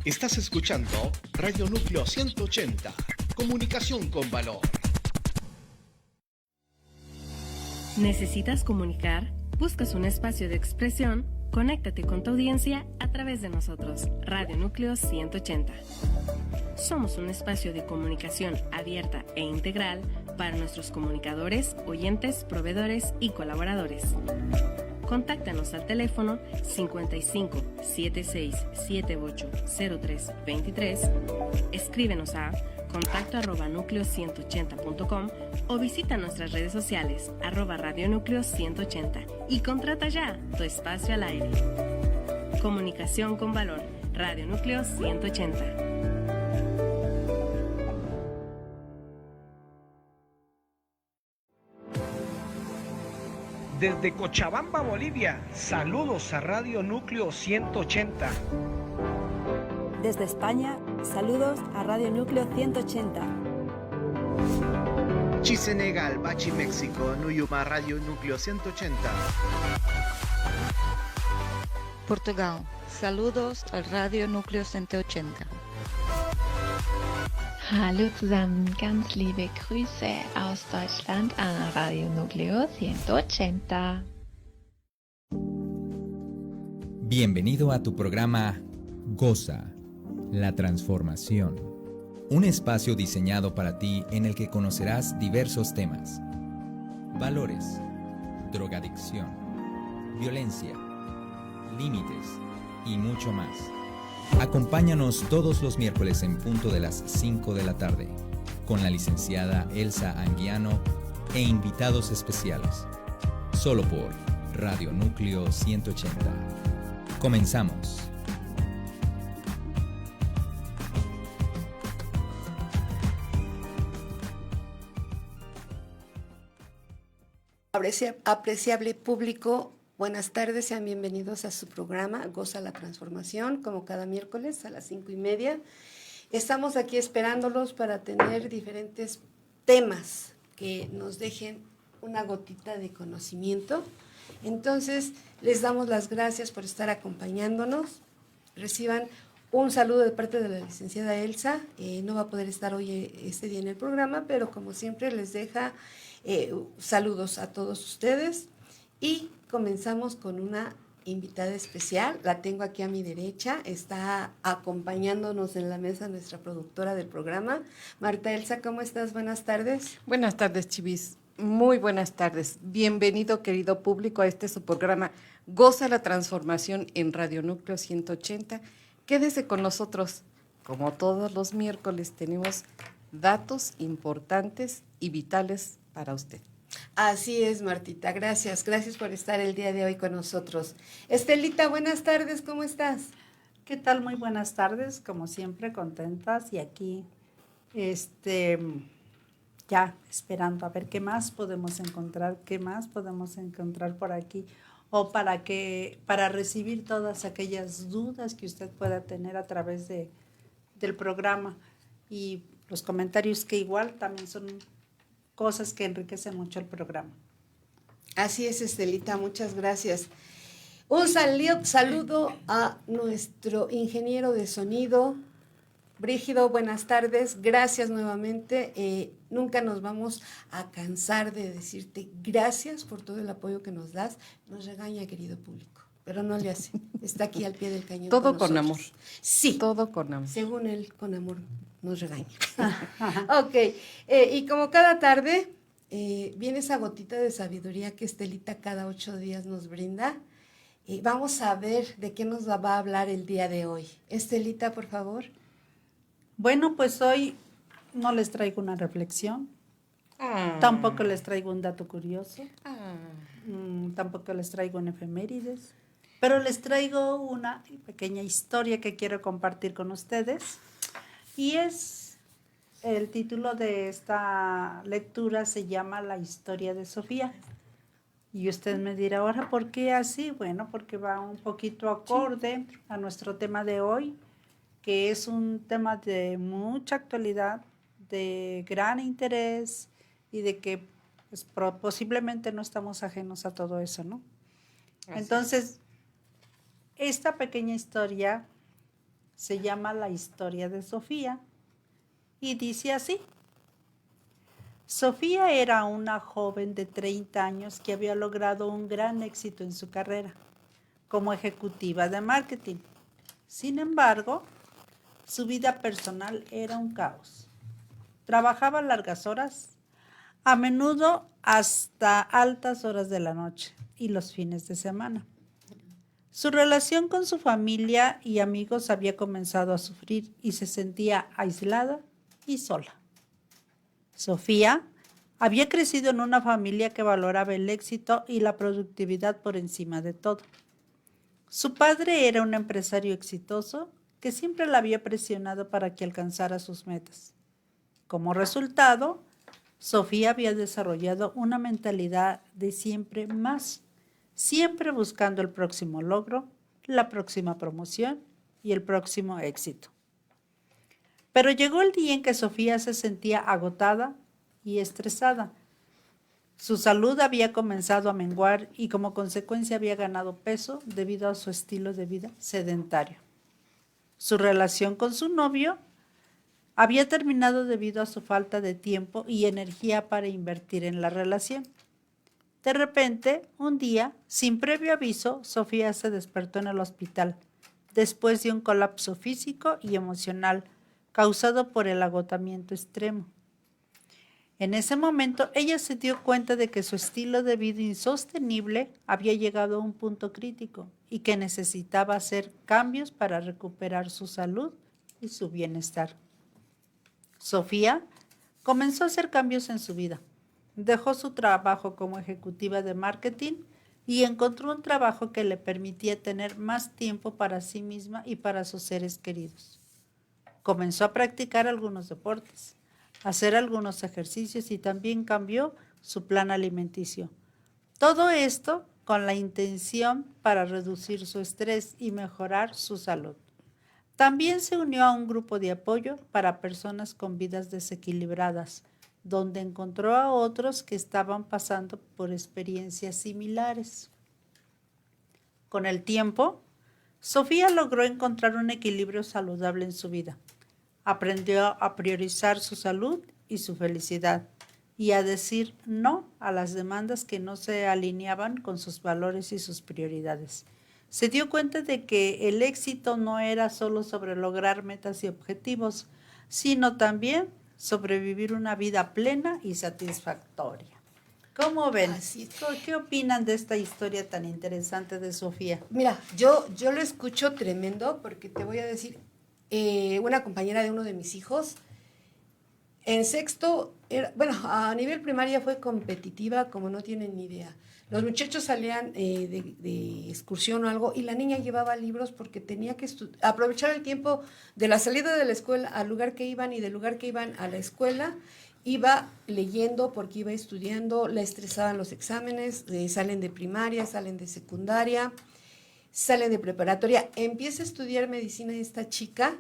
Estás escuchando Radio Núcleo 180, comunicación con valor. ¿Necesitas comunicar? ¿Buscas un espacio de expresión? Conéctate con tu audiencia a través de nosotros, Radio Núcleo 180. Somos un espacio de comunicación abierta e integral para nuestros comunicadores, oyentes, proveedores y colaboradores. Contáctanos al teléfono 55 76 78 03 23, escríbenos a contacto@núcleo180.com o visita nuestras redes sociales @radionúcleo180 y contrata ya tu espacio al aire. Comunicación con valor, Radio Núcleo 180. Desde Cochabamba, Bolivia, saludos a Radio Núcleo 180. Desde España, saludos a Radio Núcleo 180. Senegal, Bachi, México, Nuyuma, Radio Núcleo 180. Portugal, saludos al Radio Núcleo 180. Hallo zusammen, ganz liebe Grüße aus Deutschland an Radio Núcleo 180. Bienvenido a tu programa Goza, la transformación. Un espacio diseñado para ti en el que conocerás diversos temas. Valores, drogadicción, violencia, límites y mucho más. Acompáñanos todos los miércoles en punto de las 5 de la tarde, con la licenciada Elsa Anguiano e invitados especiales. Solo por Radio Núcleo 180. Comenzamos. Apreciable público, buenas tardes, sean bienvenidos a su programa Goza la Transformación, como cada miércoles a las 5:30. Estamos aquí esperándolos para tener diferentes temas que nos dejen una gotita de conocimiento. Entonces, les damos las gracias por estar acompañándonos. Reciban un saludo de parte de la licenciada Elsa. No va a poder estar hoy este día en el programa, pero como siempre les deja saludos a todos ustedes. Y comenzamos con una invitada especial. La tengo aquí a mi derecha. Está acompañándonos en la mesa nuestra productora del programa, Marta Elsa. ¿Cómo estás? Buenas tardes. Buenas tardes, Chivis. Muy buenas tardes. Bienvenido, querido público, a este su programa Goza la Transformación en Radio Núcleo 180. Quédese con nosotros. Como todos los miércoles, tenemos datos importantes y vitales para usted. Así es, Martita. Gracias por estar el día de hoy con nosotros. Estelita, buenas tardes. ¿Cómo estás? ¿Qué tal? Muy buenas tardes. Como siempre, contentas y aquí, ya esperando a ver qué más podemos encontrar por aquí, o para recibir todas aquellas dudas que usted pueda tener a través del programa, y los comentarios que igual también son cosas que enriquecen mucho el programa. Así es, Estelita, muchas gracias. Un saludo a nuestro ingeniero de sonido, Brígido, buenas tardes, gracias nuevamente. Nunca nos vamos a cansar de decirte gracias por todo el apoyo que nos das. Nos regaña, querido público, pero no le hace, está aquí al pie del cañón. Todo con amor. Sí. Todo con amor. Según él, con amor nos regaña. Ok, y como cada tarde viene esa gotita de sabiduría que Estelita cada 8 días nos brinda. Vamos a ver de qué nos va a hablar el día de hoy. Estelita, por favor. Bueno, pues hoy no les traigo una reflexión, tampoco les traigo un dato curioso, tampoco les traigo un efemérides, pero les traigo una pequeña historia que quiero compartir con ustedes. Y el título de esta lectura se llama La historia de Sofía. Y usted me dirá, ahora, ¿por qué así? Bueno, porque va un poquito acorde a nuestro tema de hoy, que es un tema de mucha actualidad, de gran interés, y de que pues, posiblemente no estamos ajenos a todo eso, ¿no? Entonces, esta pequeña historia Se llama La historia de Sofía y dice así. Sofía era una joven de 30 años que había logrado un gran éxito en su carrera como ejecutiva de marketing. Sin embargo, su vida personal era un caos. Trabajaba largas horas, a menudo hasta altas horas de la noche y los fines de semana. Su relación con su familia y amigos había comenzado a sufrir y se sentía aislada y sola. Sofía había crecido en una familia que valoraba el éxito y la productividad por encima de todo. Su padre era un empresario exitoso que siempre la había presionado para que alcanzara sus metas. Como resultado, Sofía había desarrollado una mentalidad de siempre más, siempre buscando el próximo logro, la próxima promoción y el próximo éxito. Pero llegó el día en que Sofía se sentía agotada y estresada. Su salud había comenzado a menguar y como consecuencia había ganado peso debido a su estilo de vida sedentario. Su relación con su novio había terminado debido a su falta de tiempo y energía para invertir en la relación. De repente, un día, sin previo aviso, Sofía se despertó en el hospital después de un colapso físico y emocional causado por el agotamiento extremo. En ese momento, ella se dio cuenta de que su estilo de vida insostenible había llegado a un punto crítico y que necesitaba hacer cambios para recuperar su salud y su bienestar. Sofía comenzó a hacer cambios en su vida. Dejó su trabajo como ejecutiva de marketing y encontró un trabajo que le permitía tener más tiempo para sí misma y para sus seres queridos. Comenzó a practicar algunos deportes, hacer algunos ejercicios y también cambió su plan alimenticio. Todo esto con la intención para reducir su estrés y mejorar su salud. También se unió a un grupo de apoyo para personas con vidas desequilibradas, donde encontró a otros que estaban pasando por experiencias similares. Con el tiempo, Sofía logró encontrar un equilibrio saludable en su vida. Aprendió a priorizar su salud y su felicidad y a decir no a las demandas que no se alineaban con sus valores y sus prioridades. Se dio cuenta de que el éxito no era solo sobre lograr metas y objetivos, sino también sobre vivir una vida plena y satisfactoria. ¿Cómo ven? ¿Qué opinan de esta historia tan interesante de Sofía? Mira, yo lo escucho tremendo porque te voy a decir, una compañera de uno de mis hijos, en sexto, a nivel primaria fue competitiva como no tienen ni idea. Los muchachos salían de excursión o algo y la niña llevaba libros porque tenía que aprovechar el tiempo de la salida de la escuela al lugar que iban y del lugar que iban a la escuela. Iba leyendo porque iba estudiando, la estresaban los exámenes, salen de primaria, salen de secundaria, salen de preparatoria. Empieza a estudiar medicina esta chica,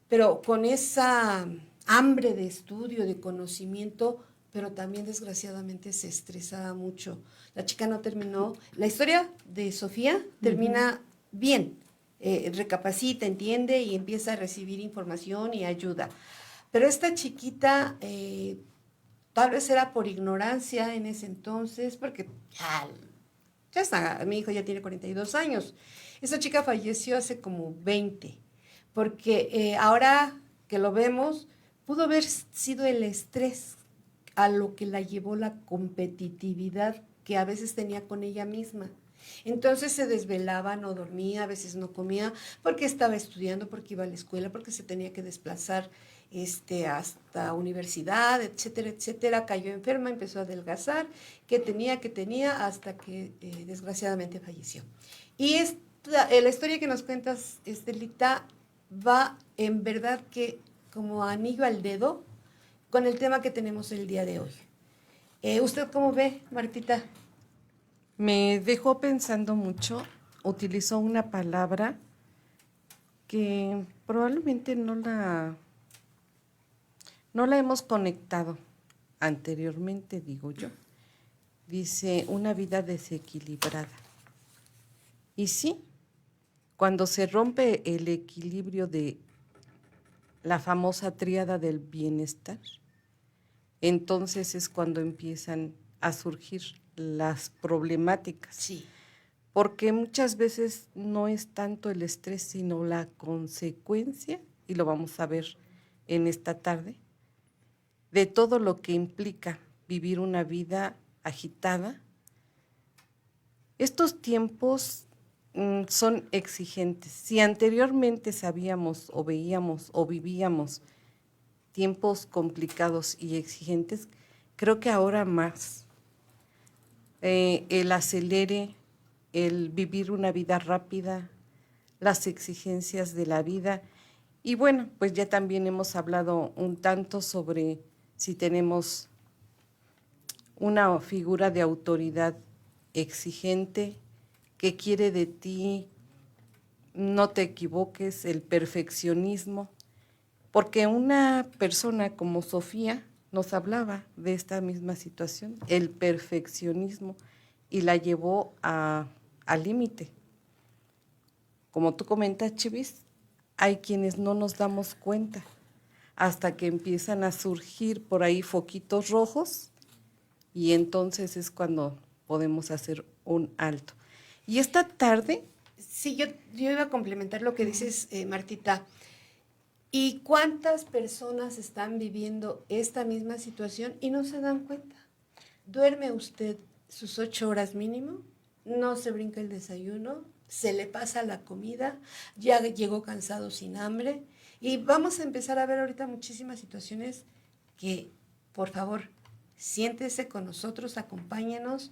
pero con esa hambre de estudio, de conocimiento, pero también desgraciadamente se estresaba mucho. La chica no terminó. La historia de Sofía termina bien, recapacita, entiende y empieza a recibir información y ayuda. Pero esta chiquita, tal vez era por ignorancia en ese entonces, porque ya está, mi hijo ya tiene 42 años. Esta chica falleció hace como 20, porque ahora que lo vemos, pudo haber sido el estrés a lo que la llevó la competitividad que a veces tenía con ella misma. Entonces se desvelaba, no dormía, a veces no comía, porque estaba estudiando, porque iba a la escuela, porque se tenía que desplazar hasta universidad, etcétera, etcétera. Cayó enferma, empezó a adelgazar, que tenía, hasta que desgraciadamente falleció. Y la historia que nos cuentas, Estelita, va en verdad que como anillo al dedo con el tema que tenemos el día de hoy. ¿Usted cómo ve, Martita? Me dejó pensando mucho. Utilizó una palabra que probablemente no la hemos conectado anteriormente, digo yo. Dice, una vida desequilibrada. Y sí, cuando se rompe el equilibrio de la famosa tríada del bienestar, entonces es cuando empiezan a surgir las problemáticas. Sí. Porque muchas veces no es tanto el estrés, sino la consecuencia, y lo vamos a ver en esta tarde, de todo lo que implica vivir una vida agitada. Estos tiempos son exigentes. Si anteriormente sabíamos o veíamos o vivíamos tiempos complicados y exigentes, creo que ahora más. El acelere, el vivir una vida rápida, las exigencias de la vida. Y bueno, pues ya también hemos hablado un tanto sobre si tenemos una figura de autoridad exigente que quiere de ti no te equivoques, el perfeccionismo, porque una persona como Sofía nos hablaba de esta misma situación, el perfeccionismo, y la llevó al límite. Como tú comentas, Chivis, hay quienes no nos damos cuenta hasta que empiezan a surgir por ahí foquitos rojos y entonces es cuando podemos hacer un alto. Y esta tarde... Sí, yo iba a complementar lo que dices, Martita. ¿Y cuántas personas están viviendo esta misma situación y no se dan cuenta? ¿Duerme usted sus 8 horas mínimo? ¿No se brinca el desayuno? ¿Se le pasa la comida? ¿Ya llegó cansado sin hambre? Y vamos a empezar a ver ahorita muchísimas situaciones que, por favor, siéntese con nosotros, acompáñanos,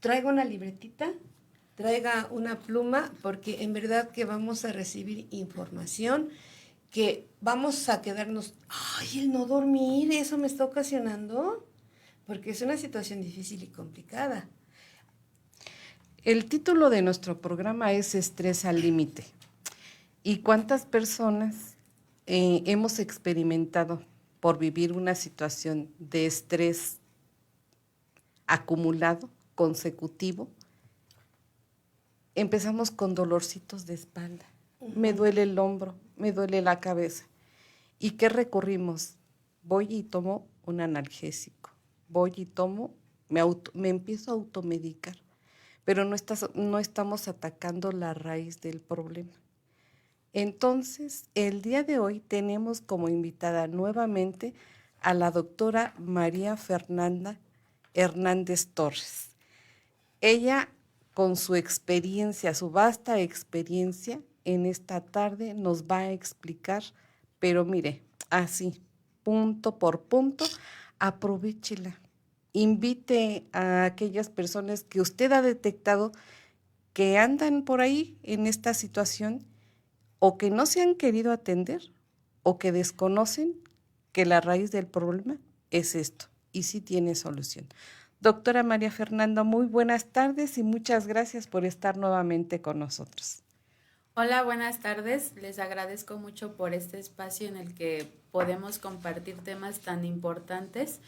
traiga una libretita, traiga una pluma, porque en verdad que vamos a recibir información que vamos a quedarnos, ay, el no dormir, eso me está ocasionando, porque es una situación difícil y complicada. El título de nuestro programa es Estrés al límite. ¿Y cuántas personas hemos experimentado por vivir una situación de estrés acumulado, consecutivo? Empezamos con dolorcitos de espalda. Me duele el hombro, me duele la cabeza. ¿Y qué recurrimos? Voy y tomo un analgésico. Voy y tomo, me empiezo a automedicar. Pero no estamos atacando la raíz del problema. Entonces, el día de hoy tenemos como invitada nuevamente a la doctora María Fernanda Hernández Torres. Ella, con su experiencia, su vasta experiencia, en esta tarde nos va a explicar, pero mire, así, punto por punto, aprovéchela. Invite a aquellas personas que usted ha detectado que andan por ahí en esta situación o que no se han querido atender o que desconocen que la raíz del problema es esto y sí tiene solución. Doctora María Fernanda, muy buenas tardes y muchas gracias por estar nuevamente con nosotros. Hola, buenas tardes. Les agradezco mucho por este espacio en el que podemos compartir temas tan importantes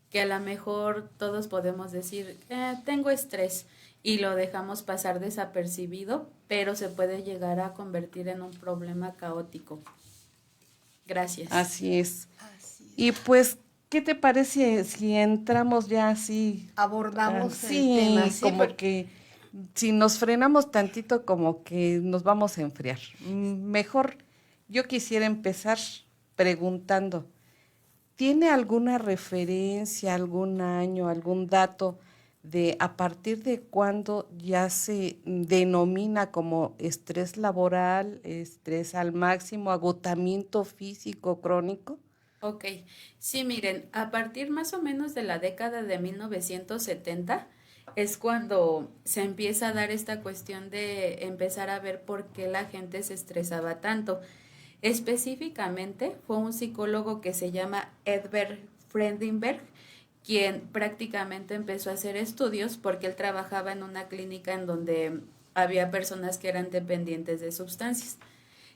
que a lo mejor todos podemos decir, tengo estrés y lo dejamos pasar desapercibido, pero se puede llegar a convertir en un problema caótico. Gracias. Así es. Y pues, ¿qué te parece si entramos ya así? Abordamos el tema. Sí, como que si nos frenamos tantito como que nos vamos a enfriar. Mejor, yo quisiera empezar preguntando, ¿tiene alguna referencia, algún año, algún dato de a partir de cuándo ya se denomina como estrés laboral, estrés al máximo, agotamiento físico crónico? Ok, sí, miren, a partir más o menos de la década de 1970 es cuando se empieza a dar esta cuestión de empezar a ver por qué la gente se estresaba tanto. Específicamente fue un psicólogo que se llama Edvard Friedenberg, quien prácticamente empezó a hacer estudios porque él trabajaba en una clínica en donde había personas que eran dependientes de sustancias.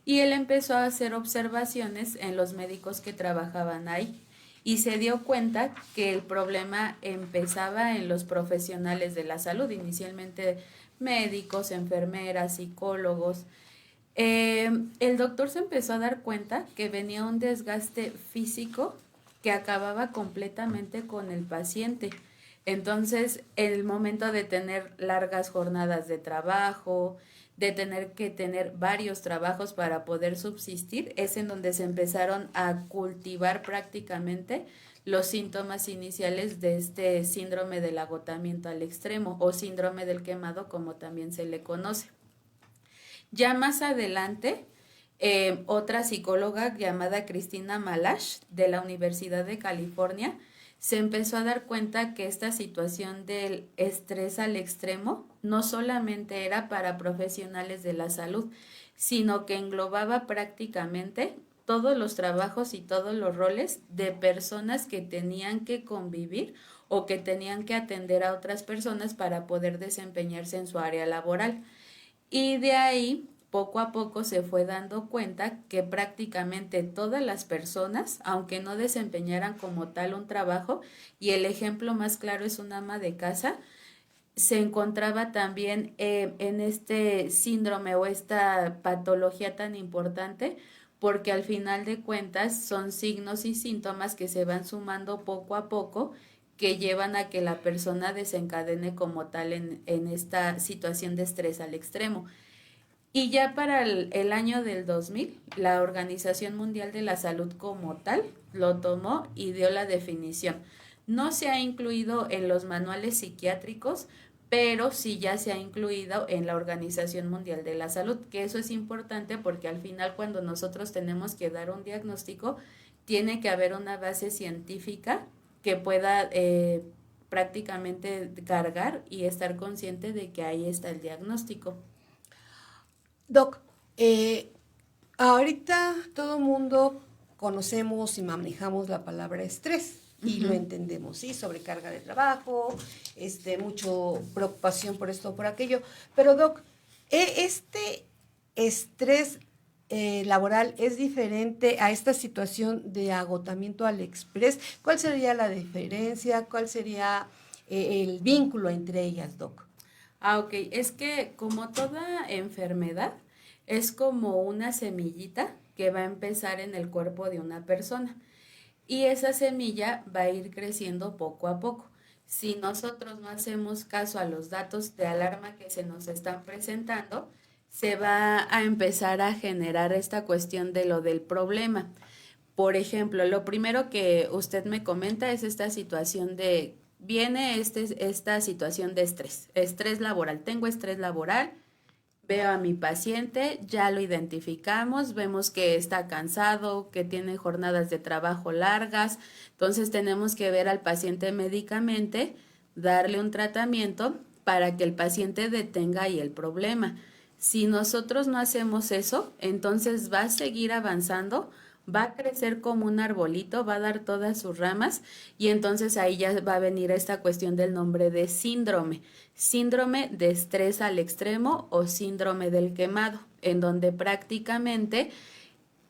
Y él empezó a hacer observaciones en los médicos que trabajaban ahí y se dio cuenta que el problema empezaba en los profesionales de la salud, inicialmente médicos, enfermeras, psicólogos, El doctor se empezó a dar cuenta que venía un desgaste físico que acababa completamente con el paciente. Entonces, el momento de tener largas jornadas de trabajo, de tener que tener varios trabajos para poder subsistir, es en donde se empezaron a cultivar prácticamente los síntomas iniciales de este síndrome del agotamiento al extremo o síndrome del quemado, como también se le conoce. Ya más adelante, otra psicóloga llamada Cristina Malash de la Universidad de California se empezó a dar cuenta que esta situación del estrés al extremo no solamente era para profesionales de la salud, sino que englobaba prácticamente todos los trabajos y todos los roles de personas que tenían que convivir o que tenían que atender a otras personas para poder desempeñarse en su área laboral. Y de ahí, poco a poco se fue dando cuenta que prácticamente todas las personas, aunque no desempeñaran como tal un trabajo, y el ejemplo más claro es una ama de casa, se encontraba también en este síndrome o esta patología tan importante, porque al final de cuentas son signos y síntomas que se van sumando poco a poco, que llevan a que la persona desencadene como tal en esta situación de estrés al extremo. Y ya para el año del 2000, la Organización Mundial de la Salud como tal lo tomó y dio la definición. No se ha incluido en los manuales psiquiátricos, pero sí ya se ha incluido en la Organización Mundial de la Salud, que eso es importante porque al final cuando nosotros tenemos que dar un diagnóstico, tiene que haber una base científica que pueda prácticamente cargar y estar consciente de que ahí está el diagnóstico. Doc, ahorita todo mundo conocemos y manejamos la palabra estrés y lo entendemos, ¿sí? Sobrecarga de trabajo, mucho preocupación por esto o por aquello. Pero, Doc, este estrés laboral es diferente a esta situación de agotamiento al express. ¿Cuál sería la diferencia? ¿Cuál sería el vínculo entre ellas, Doc? Ok, es que como toda enfermedad, es como una semillita que va a empezar en el cuerpo de una persona y esa semilla va a ir creciendo poco a poco. Si nosotros no hacemos caso a los datos de alarma que se nos están presentando, se va a empezar a generar esta cuestión de lo del problema. Por ejemplo, lo primero que usted me comenta es esta situación de, viene esta situación de estrés laboral. Tengo estrés laboral, veo a mi paciente, ya lo identificamos, vemos que está cansado, que tiene jornadas de trabajo largas, entonces tenemos que ver al paciente médicamente, darle un tratamiento para que el paciente detenga ahí el problema. Si nosotros no hacemos eso, entonces va a seguir avanzando, va a crecer como un arbolito, va a dar todas sus ramas y entonces ahí ya va a venir esta cuestión del nombre de síndrome de estrés al extremo o síndrome del quemado, en donde prácticamente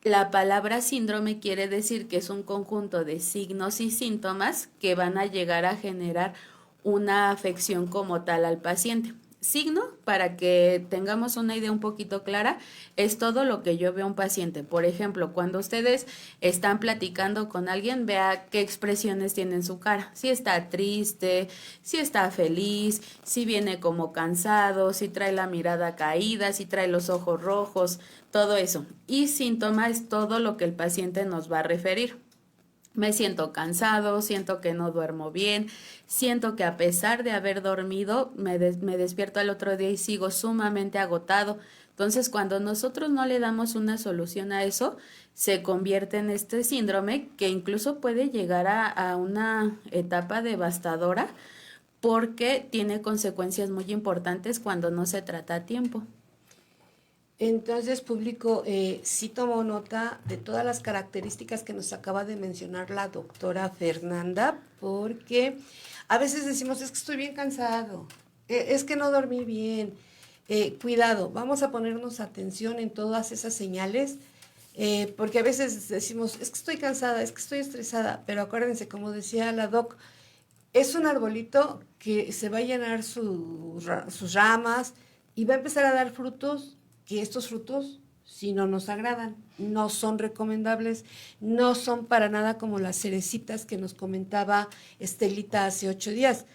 la palabra síndrome quiere decir que es un conjunto de signos y síntomas que van a llegar a generar una afección como tal al paciente. Signo, para que tengamos una idea un poquito clara, es todo lo que yo veo a un paciente. Por ejemplo, cuando ustedes están platicando con alguien, vea qué expresiones tiene en su cara. Si está triste, si está feliz, si viene como cansado, si trae la mirada caída, si trae los ojos rojos, todo eso. Y síntoma es todo lo que el paciente nos va a referir. Me siento cansado, siento que no duermo bien, siento que a pesar de haber dormido, me despierto al otro día y sigo sumamente agotado. Entonces, cuando nosotros no le damos una solución a eso, se convierte en este síndrome que incluso puede llegar a una etapa devastadora porque tiene consecuencias muy importantes cuando no se trata a tiempo. Entonces, público, sí tomó nota de todas las características que nos acaba de mencionar la doctora Fernanda, porque a veces decimos, es que estoy bien cansado, es que no dormí bien. Cuidado, vamos a ponernos atención en todas esas señales, porque a veces decimos, es que estoy cansada, es que estoy estresada, pero acuérdense, como decía la doc, es un arbolito que se va a llenar sus ramas y va a empezar a dar frutos, que estos frutos si no nos agradan, no son recomendables, no son para nada como las cerecitas que nos comentaba Estelita hace 8 días.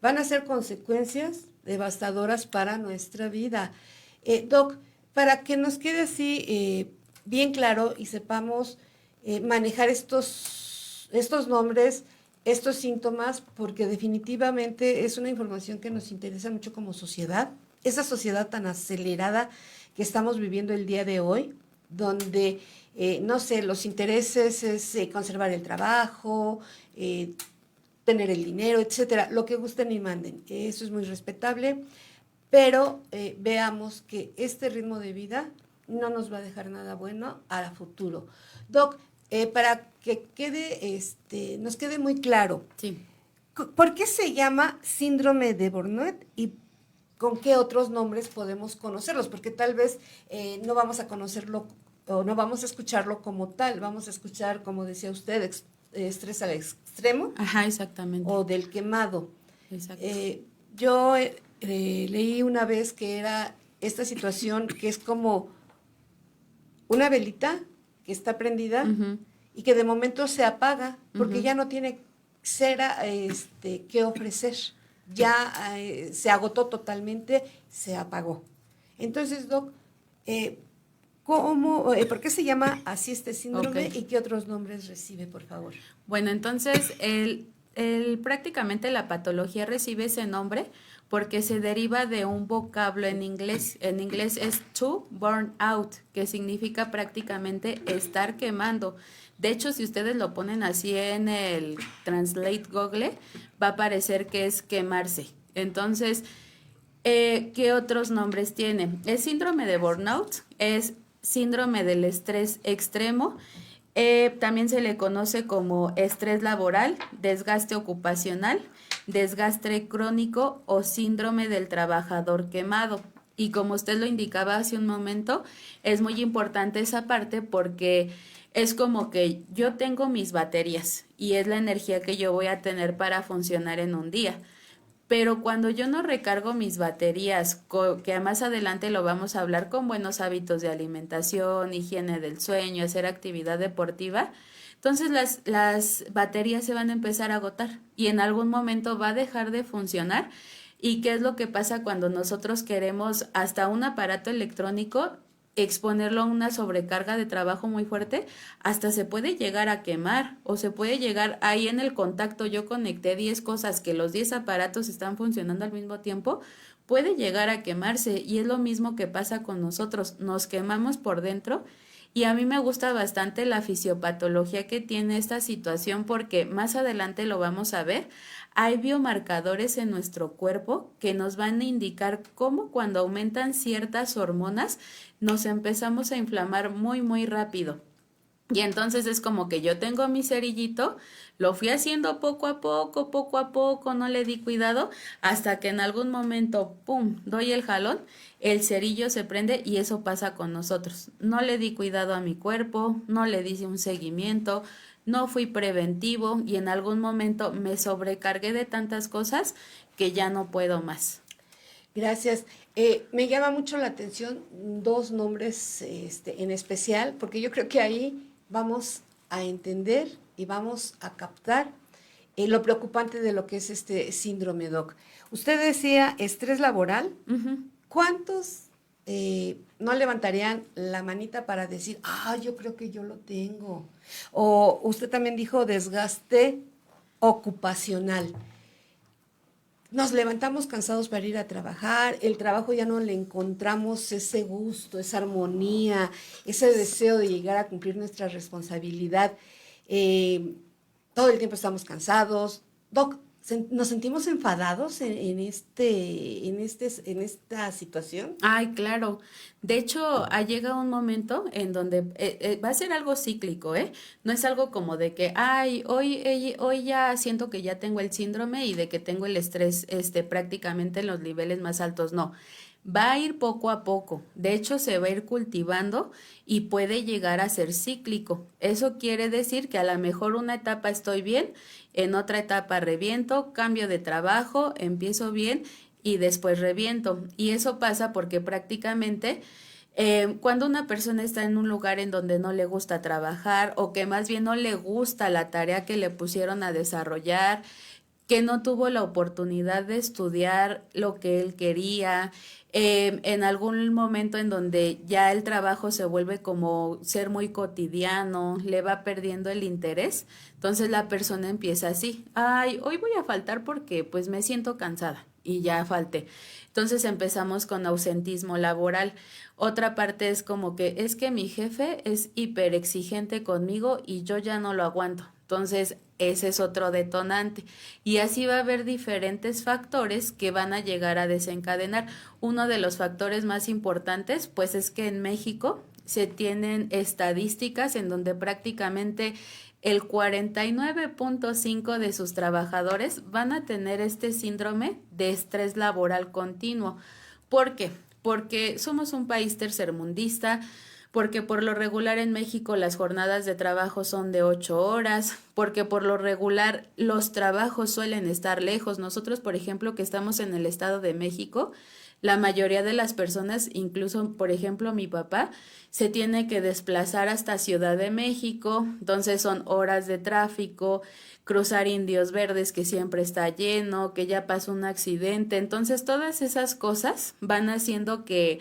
Van a ser consecuencias devastadoras para nuestra vida. Doc, para que nos quede así bien claro y sepamos manejar estos nombres, estos síntomas, porque definitivamente es una información que nos interesa mucho como sociedad, esa sociedad tan acelerada que estamos viviendo el día de hoy, donde, no sé, los intereses es conservar el trabajo, tener el dinero, etcétera, lo que gusten y manden. Eso es muy respetable, pero veamos que este ritmo de vida no nos va a dejar nada bueno a futuro. Doc, para que nos quede muy claro, sí. ¿Por qué se llama síndrome de Burnout y con qué otros nombres podemos conocerlos? Porque tal vez no vamos a conocerlo o no vamos a escucharlo como tal, vamos a escuchar, como decía usted, estrés al extremo. Ajá, exactamente. O del quemado. Exacto. Yo leí una vez que era esta situación que es como una velita que está prendida y que de momento se apaga porque ya no tiene cera que ofrecer. Ya se agotó totalmente, se apagó. Entonces, Doc, ¿por qué se llama así este síndrome y qué otros nombres recibe, por favor? Bueno, entonces, prácticamente la patología recibe ese nombre porque se deriva de un vocablo en inglés. En inglés es to burn out, que significa prácticamente estar quemando. De hecho, si ustedes lo ponen así en el Translate Google, va a aparecer que es quemarse. Entonces, ¿qué otros nombres tiene? El síndrome de burnout es síndrome del estrés extremo. También se le conoce como estrés laboral, desgaste ocupacional, desgaste crónico o síndrome del trabajador quemado. Y como usted lo indicaba hace un momento, es muy importante esa parte porque es como que yo tengo mis baterías y es la energía que yo voy a tener para funcionar en un día. Pero cuando yo no recargo mis baterías, que más adelante lo vamos a hablar, con buenos hábitos de alimentación, higiene del sueño, hacer actividad deportiva, entonces las baterías se van a empezar a agotar y en algún momento va a dejar de funcionar. ¿Y qué es lo que pasa cuando nosotros queremos hasta un aparato electrónico exponerlo a una sobrecarga de trabajo muy fuerte? Hasta se puede llegar a quemar o se puede llegar ahí en el contacto. Yo conecté 10 cosas que los 10 aparatos están funcionando al mismo tiempo, puede llegar a quemarse y es lo mismo que pasa con nosotros, nos quemamos por dentro. Y a mí me gusta bastante la fisiopatología que tiene esta situación porque más adelante lo vamos a ver. Hay biomarcadores en nuestro cuerpo que nos van a indicar cómo cuando aumentan ciertas hormonas nos empezamos a inflamar muy, muy rápido. Y entonces es como que yo tengo mi cerillito, lo fui haciendo poco a poco, no le di cuidado, hasta que en algún momento, ¡pum!, doy el jalón, el cerillo se prende y eso pasa con nosotros. No le di cuidado a mi cuerpo, no le di un seguimiento, no fui preventivo y en algún momento me sobrecargué de tantas cosas que ya no puedo más. Gracias. Me llama mucho la atención 2 nombres en especial, porque yo creo que ahí vamos a entender y vamos a captar lo preocupante de lo que es este síndrome, Doc. Usted decía estrés laboral. ¿Cuántos no levantarían la manita para decir, yo creo que yo lo tengo? O usted también dijo desgaste ocupacional. Nos levantamos cansados para ir a trabajar, el trabajo ya no le encontramos ese gusto, esa armonía, ese deseo de llegar a cumplir nuestra responsabilidad. Todo el tiempo estamos cansados. Doc, ¿nos sentimos enfadados en esta situación? Ay, claro. De hecho, ha llegado un momento en donde va a ser algo cíclico, ¿eh? No es algo como de que, hoy ya siento que ya tengo el síndrome y de que tengo el estrés prácticamente en los niveles más altos. No, va a ir poco a poco. De hecho, se va a ir cultivando y puede llegar a ser cíclico. Eso quiere decir que a lo mejor una etapa estoy bien, en otra etapa reviento, cambio de trabajo, empiezo bien y después reviento. Y eso pasa porque prácticamente Cuando una persona está en un lugar en donde no le gusta trabajar o que más bien no le gusta la tarea que le pusieron a desarrollar, que no tuvo la oportunidad de estudiar lo que él quería, en algún momento en donde ya el trabajo se vuelve como ser muy cotidiano, le va perdiendo el interés, entonces la persona empieza así, ay, hoy voy a faltar porque pues me siento cansada y ya falté. Entonces empezamos con ausentismo laboral. Otra parte es como que es que mi jefe es hiper exigente conmigo y yo ya no lo aguanto. Entonces, ese es otro detonante. Y así va a haber diferentes factores que van a llegar a desencadenar. Uno de los factores más importantes, pues es que en México se tienen estadísticas en donde prácticamente el 49.5% de sus trabajadores van a tener este síndrome de estrés laboral continuo. ¿Por qué? Porque somos un país tercermundista, porque por lo regular en México las jornadas de trabajo son de 8 horas, porque por lo regular los trabajos suelen estar lejos. Nosotros, por ejemplo, que estamos en el Estado de México, la mayoría de las personas, incluso, por ejemplo, mi papá, se tiene que desplazar hasta Ciudad de México, entonces son horas de tráfico, cruzar Indios Verdes que siempre está lleno, que ya pasó un accidente, entonces todas esas cosas van haciendo que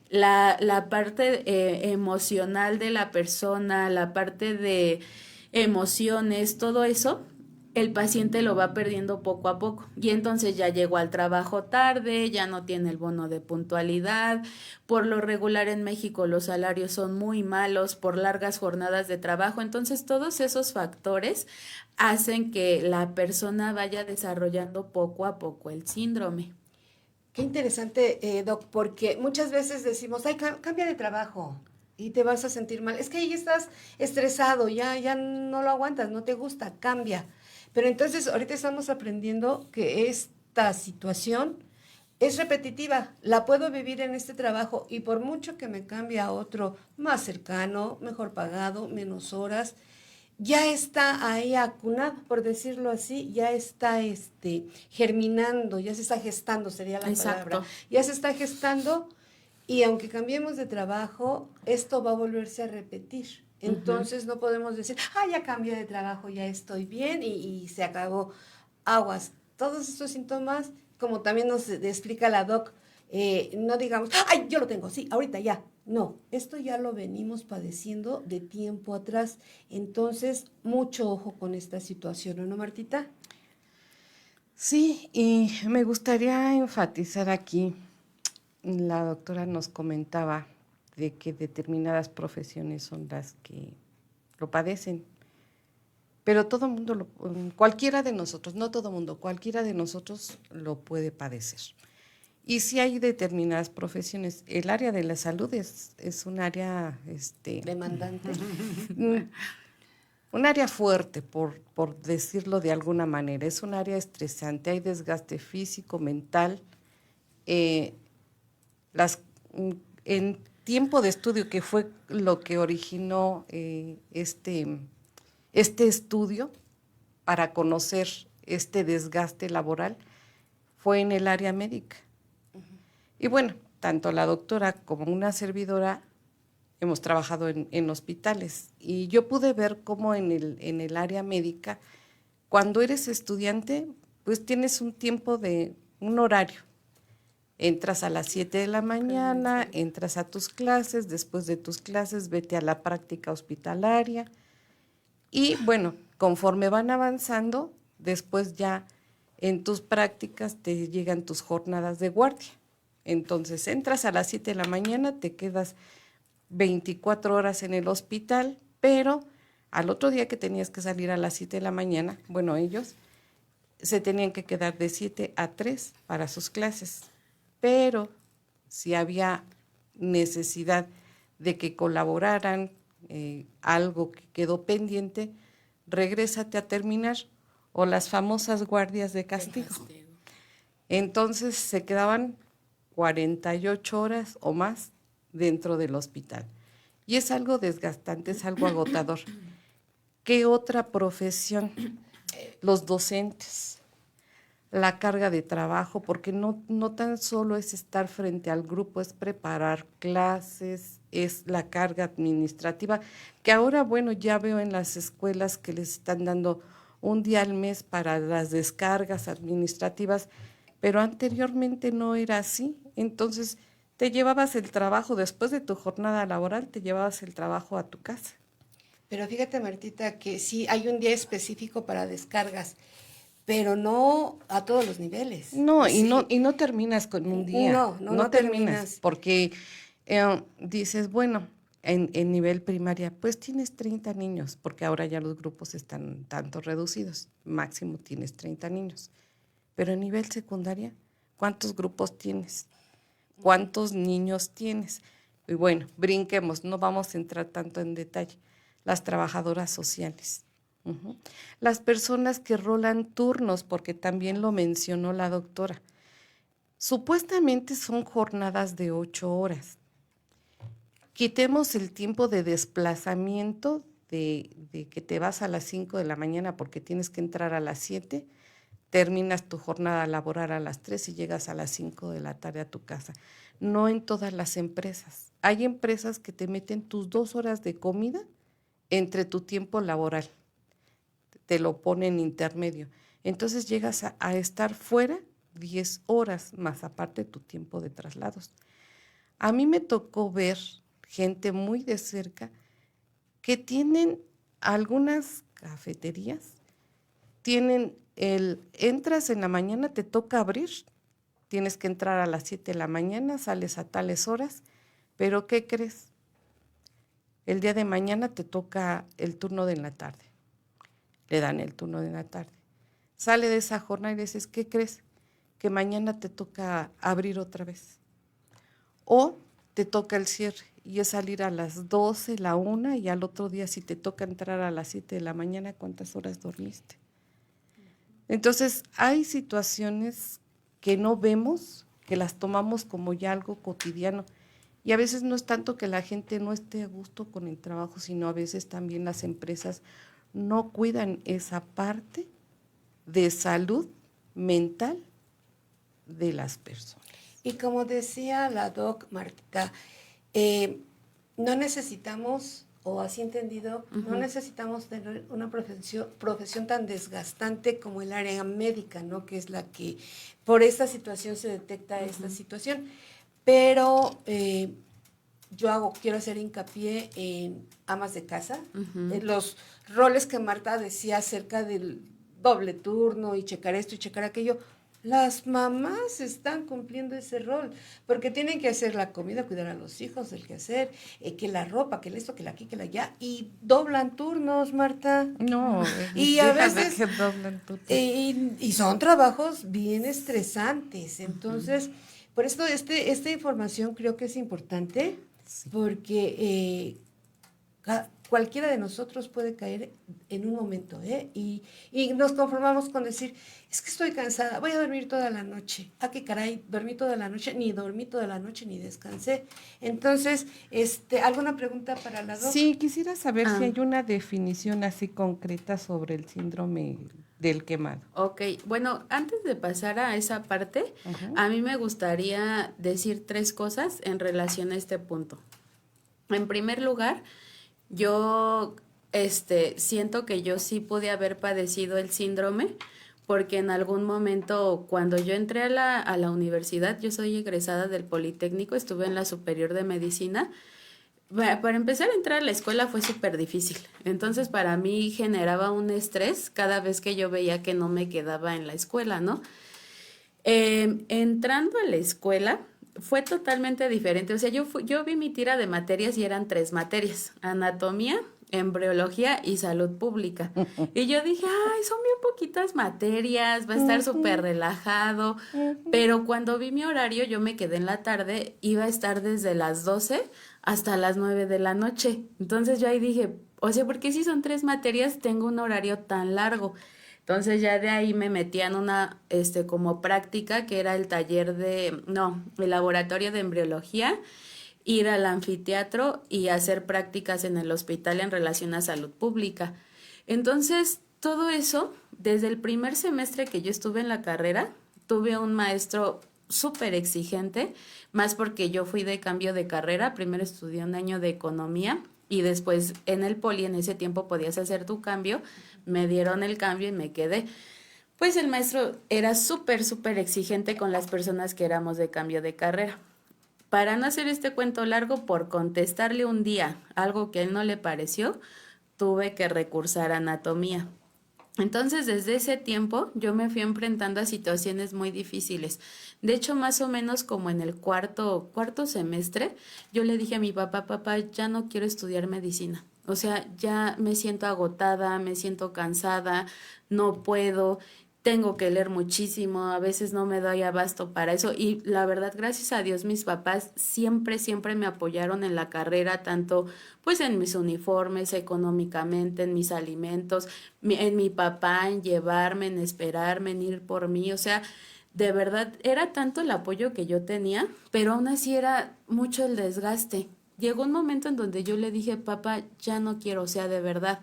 la parte emocional de la persona, la parte de emociones, todo eso, el paciente lo va perdiendo poco a poco y entonces ya llegó al trabajo tarde, ya no tiene el bono de puntualidad. Por lo regular en México los salarios son muy malos por largas jornadas de trabajo, entonces todos esos factores hacen que la persona vaya desarrollando poco a poco el síndrome. Qué interesante, Doc, porque muchas veces decimos, ay, cambia de trabajo y te vas a sentir mal. Es que ahí estás estresado, ya no lo aguantas, no te gusta, cambia. Pero entonces ahorita estamos aprendiendo que esta situación es repetitiva, la puedo vivir en este trabajo y por mucho que me cambie a otro más cercano, mejor pagado, menos horas, ya está ahí acunado, por decirlo así, ya está germinando, ya se está gestando, sería la palabra. Ya se está gestando y aunque cambiemos de trabajo, esto va a volverse a repetir. Entonces no podemos decir, ya cambié de trabajo, ya estoy bien y se acabó. Aguas. Todos estos síntomas, como también nos explica la doc, no digamos, ¡ay, yo lo tengo! Sí, ahorita ya. No, esto ya lo venimos padeciendo de tiempo atrás. Entonces, mucho ojo con esta situación, ¿no, Martita? Sí, y me gustaría enfatizar aquí, la doctora nos comentaba de que determinadas profesiones son las que lo padecen, pero todo mundo, cualquiera de nosotros, no todo mundo, cualquiera de nosotros lo puede padecer. Y sí hay determinadas profesiones. El área de la salud es un área demandante. Un área fuerte, por decirlo de alguna manera. Es un área estresante, hay desgaste físico, mental. En tiempo de estudio, que fue lo que originó este estudio para conocer este desgaste laboral, fue en el área médica. Y bueno, tanto la doctora como una servidora hemos trabajado en hospitales y yo pude ver cómo en el área médica, cuando eres estudiante, pues tienes un horario. Entras a las 7 de la mañana, entras a tus clases, después de tus clases vete a la práctica hospitalaria y bueno, conforme van avanzando, después ya en tus prácticas te llegan tus jornadas de guardia. Entonces entras a las 7 de la mañana, te quedas 24 horas en el hospital, pero al otro día que tenías que salir a las 7 de la mañana, bueno, ellos se tenían que quedar de 7 a 3 para sus clases, pero si había necesidad de que colaboraran, algo que quedó pendiente, regrésate a terminar, o las famosas guardias de castigo. Entonces se quedaban 48 horas o más dentro del hospital. Y es algo desgastante, es algo agotador. ¿Qué otra profesión? Los docentes. la carga de trabajo, porque no tan solo es estar frente al grupo, es preparar clases, es la carga administrativa, que ahora, bueno, ya veo en las escuelas que les están dando un día al mes para las descargas administrativas, pero anteriormente no era así. Entonces, te llevabas el trabajo, después de tu jornada laboral, te llevabas el trabajo a tu casa. Pero fíjate, Martita, que sí hay un día específico para descargas, pero no a todos los niveles. No, sí. y no terminas con un día. No terminas, porque dices, bueno, en nivel primaria, pues tienes 30 niños, porque ahora ya los grupos están tanto reducidos, máximo tienes 30 niños. Pero en nivel secundaria, ¿cuántos grupos tienes? ¿Cuántos niños tienes? Y bueno, brinquemos, no vamos a entrar tanto en detalle. Las trabajadoras sociales. Las personas que rolan turnos, porque también lo mencionó la doctora. Supuestamente son jornadas de 8 horas. Quitemos el tiempo de desplazamiento de que te vas a las 5 de la mañana porque tienes que entrar a las 7, terminas tu jornada laboral a las 3 y llegas a las 5 de la tarde a tu casa. No en todas las empresas. Hay empresas que te meten tus 2 horas de comida entre tu tiempo laboral. Te lo ponen intermedio. Entonces llegas a estar fuera 10 horas, más aparte tu tiempo de traslados. A mí me tocó ver gente muy de cerca que tienen algunas cafeterías, entras en la mañana, te toca abrir, tienes que entrar a las 7 de la mañana, sales a tales horas, pero ¿qué crees? El día de mañana te toca el turno de la tarde. Le dan el turno de la tarde. Sale de esa jornada y dices, ¿qué crees? Que mañana te toca abrir otra vez. O te toca el cierre y es salir a las 12, la 1 y al otro día si te toca entrar a las 7 de la mañana, ¿cuántas horas dormiste? Entonces hay situaciones que no vemos, que las tomamos como ya algo cotidiano. Y a veces no es tanto que la gente no esté a gusto con el trabajo, sino a veces también las empresas no cuidan esa parte de salud mental de las personas. Y como decía la doc Martita, no necesitamos, o así entendido, no necesitamos tener una profesión tan desgastante como el área médica, ¿no? Que es la que por esta situación se detecta esta situación. Pero quiero hacer hincapié en amas de casa, en los roles que Marta decía acerca del doble turno y checar esto y checar aquello. Las mamás están cumpliendo ese rol, porque tienen que hacer la comida, cuidar a los hijos, el quehacer, que la ropa, que esto, que la aquí, que la allá, y doblan turnos, Marta. No, y a veces que doblan turnos. Y son trabajos bien estresantes, entonces, por eso esta información creo que es importante, porque cualquiera de nosotros puede caer en un momento, y nos conformamos con decir, es que estoy cansada, voy a dormir toda la noche. Ah, qué caray, dormí toda la noche, ni dormí toda la noche, ni descansé. Entonces, ¿alguna pregunta para la doc? Sí, quisiera saber si hay una definición así concreta sobre el síndrome del quemado. Ok, bueno, antes de pasar a esa parte, a mí me gustaría decir 3 cosas en relación a este punto. En primer lugar, yo siento que yo sí pude haber padecido el síndrome, porque en algún momento cuando yo entré a la universidad, yo soy egresada del Politécnico, estuve en la Superior de Medicina. Para empezar a entrar a la escuela fue súper difícil, entonces para mí generaba un estrés cada vez que yo veía que no me quedaba en la escuela, ¿no? Entrando a la escuela fue totalmente diferente, o sea, yo vi mi tira de materias y eran 3 materias, anatomía, embriología y salud pública. Y yo dije, ay, son bien poquitas materias, va a estar súper relajado. Pero cuando vi mi horario, yo me quedé en la tarde, iba a estar desde las 12 hasta las 9 de la noche. Entonces yo ahí dije, o sea, ¿por qué si son 3 materias tengo un horario tan largo? Entonces ya de ahí me metí en una como práctica, que era el el laboratorio de embriología, ir al anfiteatro y hacer prácticas en el hospital en relación a salud pública. Entonces, todo eso, desde el primer semestre que yo estuve en la carrera, tuve un maestro súper exigente, más porque yo fui de cambio de carrera. Primero estudié un año de economía y después en el poli, en ese tiempo podías hacer tu cambio, me dieron el cambio y me quedé. Pues el maestro era súper exigente con las personas que éramos de cambio de carrera. Para no hacer este cuento largo, por contestarle un día algo que a él no le pareció, tuve que recursar a anatomía. Entonces, desde ese tiempo, yo me fui enfrentando a situaciones muy difíciles. De hecho, más o menos como en el cuarto semestre, yo le dije a mi papá, ya no quiero estudiar medicina. O sea, ya me siento agotada, me siento cansada, no puedo, tengo que leer muchísimo, a veces no me doy abasto para eso. Y la verdad, gracias a Dios, mis papás siempre me apoyaron en la carrera, tanto pues en mis uniformes, económicamente, en mis alimentos, en mi papá, en llevarme, en esperarme, en ir por mí. O sea, de verdad, era tanto el apoyo que yo tenía, pero aún así era mucho el desgaste. Llegó un momento en donde yo le dije, papá, ya no quiero, o sea, de verdad.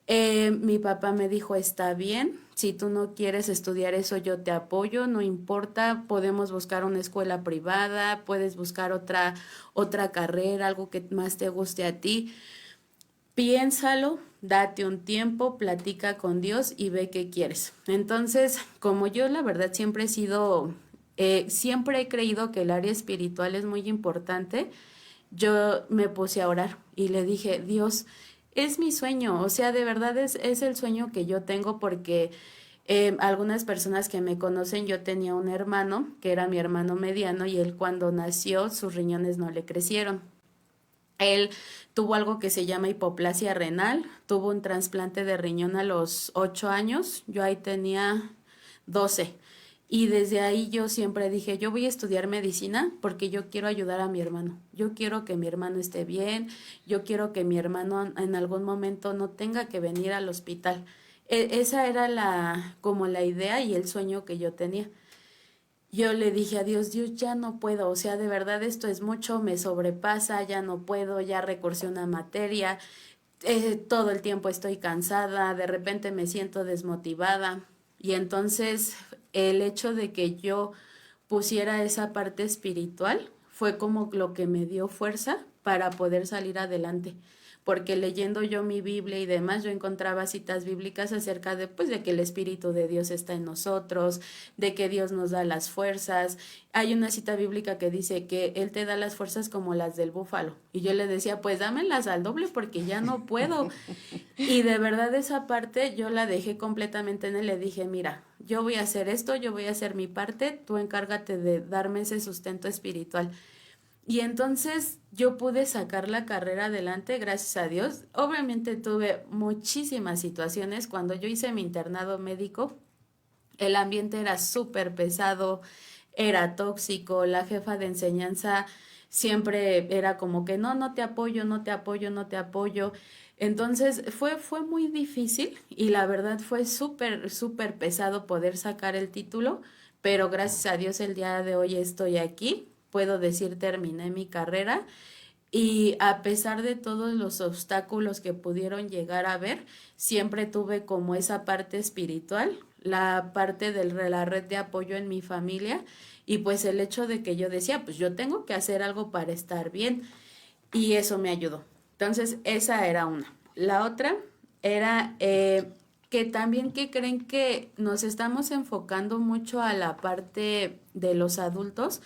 Mi papá me dijo, está bien, si tú no quieres estudiar eso, yo te apoyo, no importa, podemos buscar una escuela privada, puedes buscar otra carrera, algo que más te guste a ti. Piénsalo, date un tiempo, platica con Dios y ve qué quieres. Entonces, como yo la verdad siempre he creído que el área espiritual es muy importante, yo me puse a orar y le dije, Dios, es mi sueño, o sea, de verdad es el sueño que yo tengo porque algunas personas que me conocen, yo tenía un hermano que era mi hermano mediano y él cuando nació sus riñones no le crecieron. Él tuvo algo que se llama hipoplasia renal, tuvo un trasplante de riñón a los 8 años, yo ahí tenía 12. Y desde ahí yo siempre dije, yo voy a estudiar medicina porque yo quiero ayudar a mi hermano. Yo quiero que mi hermano esté bien, yo quiero que mi hermano en algún momento no tenga que venir al hospital. Esa era como la idea y el sueño que yo tenía. Yo le dije a Dios, ya no puedo, o sea, de verdad esto es mucho, me sobrepasa, ya no puedo, ya recursé una materia, todo el tiempo estoy cansada, de repente me siento desmotivada. Y entonces el hecho de que yo pusiera esa parte espiritual fue como lo que me dio fuerza para poder salir adelante, porque leyendo yo mi Biblia y demás, yo encontraba citas bíblicas acerca de que el Espíritu de Dios está en nosotros, de que Dios nos da las fuerzas. Hay una cita bíblica que dice que Él te da las fuerzas como las del búfalo. Y yo le decía, pues dámelas al doble porque ya no puedo. Y de verdad esa parte yo la dejé completamente en Él. Le dije, mira, yo voy a hacer esto, yo voy a hacer mi parte, tú encárgate de darme ese sustento espiritual. Y entonces yo pude sacar la carrera adelante, gracias a Dios. Obviamente tuve muchísimas situaciones. Cuando yo hice mi internado médico, el ambiente era súper pesado, era tóxico, la jefa de enseñanza siempre era como que no te apoyo, no te apoyo, no te apoyo. Entonces fue muy difícil y la verdad fue súper pesado poder sacar el título, pero gracias a Dios el día de hoy estoy aquí. Puedo decir, terminé mi carrera y a pesar de todos los obstáculos que pudieron llegar a ver, siempre tuve como esa parte espiritual, la parte de la red de apoyo en mi familia y pues el hecho de que yo decía, pues yo tengo que hacer algo para estar bien y eso me ayudó. Entonces esa era una. La otra era que también que creen que nos estamos enfocando mucho a la parte de los adultos,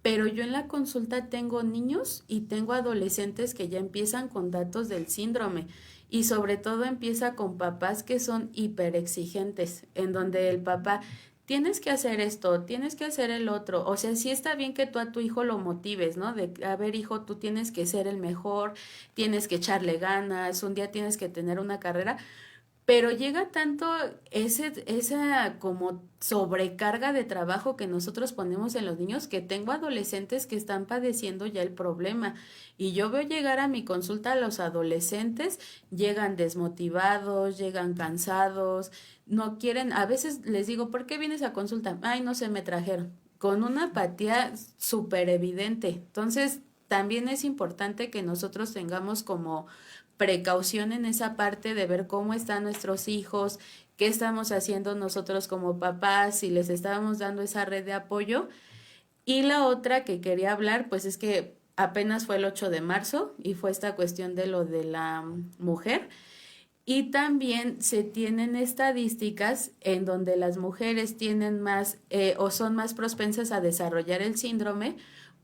pero yo en la consulta tengo niños y tengo adolescentes que ya empiezan con datos del síndrome y sobre todo empieza con papás que son hiper exigentes, en donde el papá, tienes que hacer esto, tienes que hacer el otro, o sea, sí está bien que tú a tu hijo lo motives, ¿no? De, a ver, hijo, tú tienes que ser el mejor, tienes que echarle ganas, un día tienes que tener una carrera, pero llega tanto esa como sobrecarga de trabajo que nosotros ponemos en los niños que tengo adolescentes que están padeciendo ya el problema. Y yo veo llegar a mi consulta a los adolescentes, llegan desmotivados, llegan cansados, no quieren, a veces les digo, ¿por qué vienes a consulta? Ay, no se me trajeron, con una apatía súper evidente. Entonces, también es importante que nosotros tengamos como precaución en esa parte de ver cómo están nuestros hijos, qué estamos haciendo nosotros como papás, si les estábamos dando esa red de apoyo. Y la otra que quería hablar, pues es que apenas fue el 8 de marzo y fue esta cuestión de lo de la mujer. Y también se tienen estadísticas en donde las mujeres tienen más o son más propensas a desarrollar el síndrome,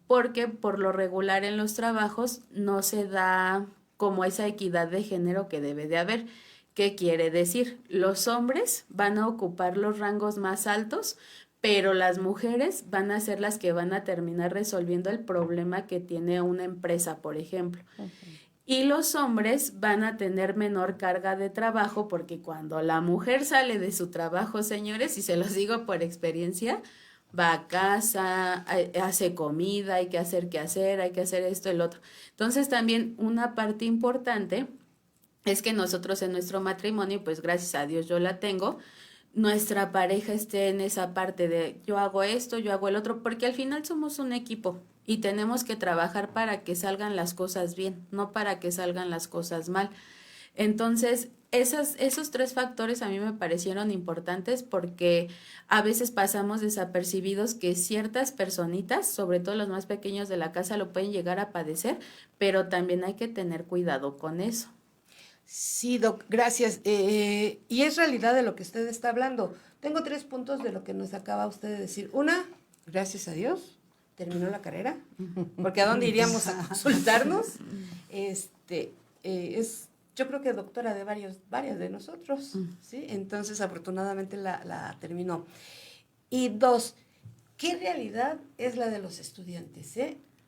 porque por lo regular en los trabajos no se da como esa equidad de género que debe de haber. ¿Qué quiere decir? Los hombres van a ocupar los rangos más altos, pero las mujeres van a ser las que van a terminar resolviendo el problema que tiene una empresa, por ejemplo. Uh-huh. Y los hombres van a tener menor carga de trabajo, porque cuando la mujer sale de su trabajo, señores, y se los digo por experiencia, va a casa, hace comida, hay que hacer esto, el otro. Entonces también una parte importante es que nosotros en nuestro matrimonio, pues gracias a Dios yo la tengo, nuestra pareja esté en esa parte de yo hago esto, yo hago el otro, porque al final somos un equipo y tenemos que trabajar para que salgan las cosas bien, no para que salgan las cosas mal. Entonces, esos 3 factores a mí me parecieron importantes, porque a veces pasamos desapercibidos que ciertas personitas, sobre todo los más pequeños de la casa, lo pueden llegar a padecer, pero también hay que tener cuidado con eso. Sí, Doc, gracias. Y es realidad de lo que usted está hablando. Tengo 3 puntos de lo que nos acaba usted de decir. Una, gracias a Dios, terminó la carrera, porque ¿a dónde iríamos a consultarnos? Yo creo que doctora de varias de nosotros, ¿sí? Entonces, afortunadamente la terminó. Y 2, ¿qué realidad es la de los estudiantes?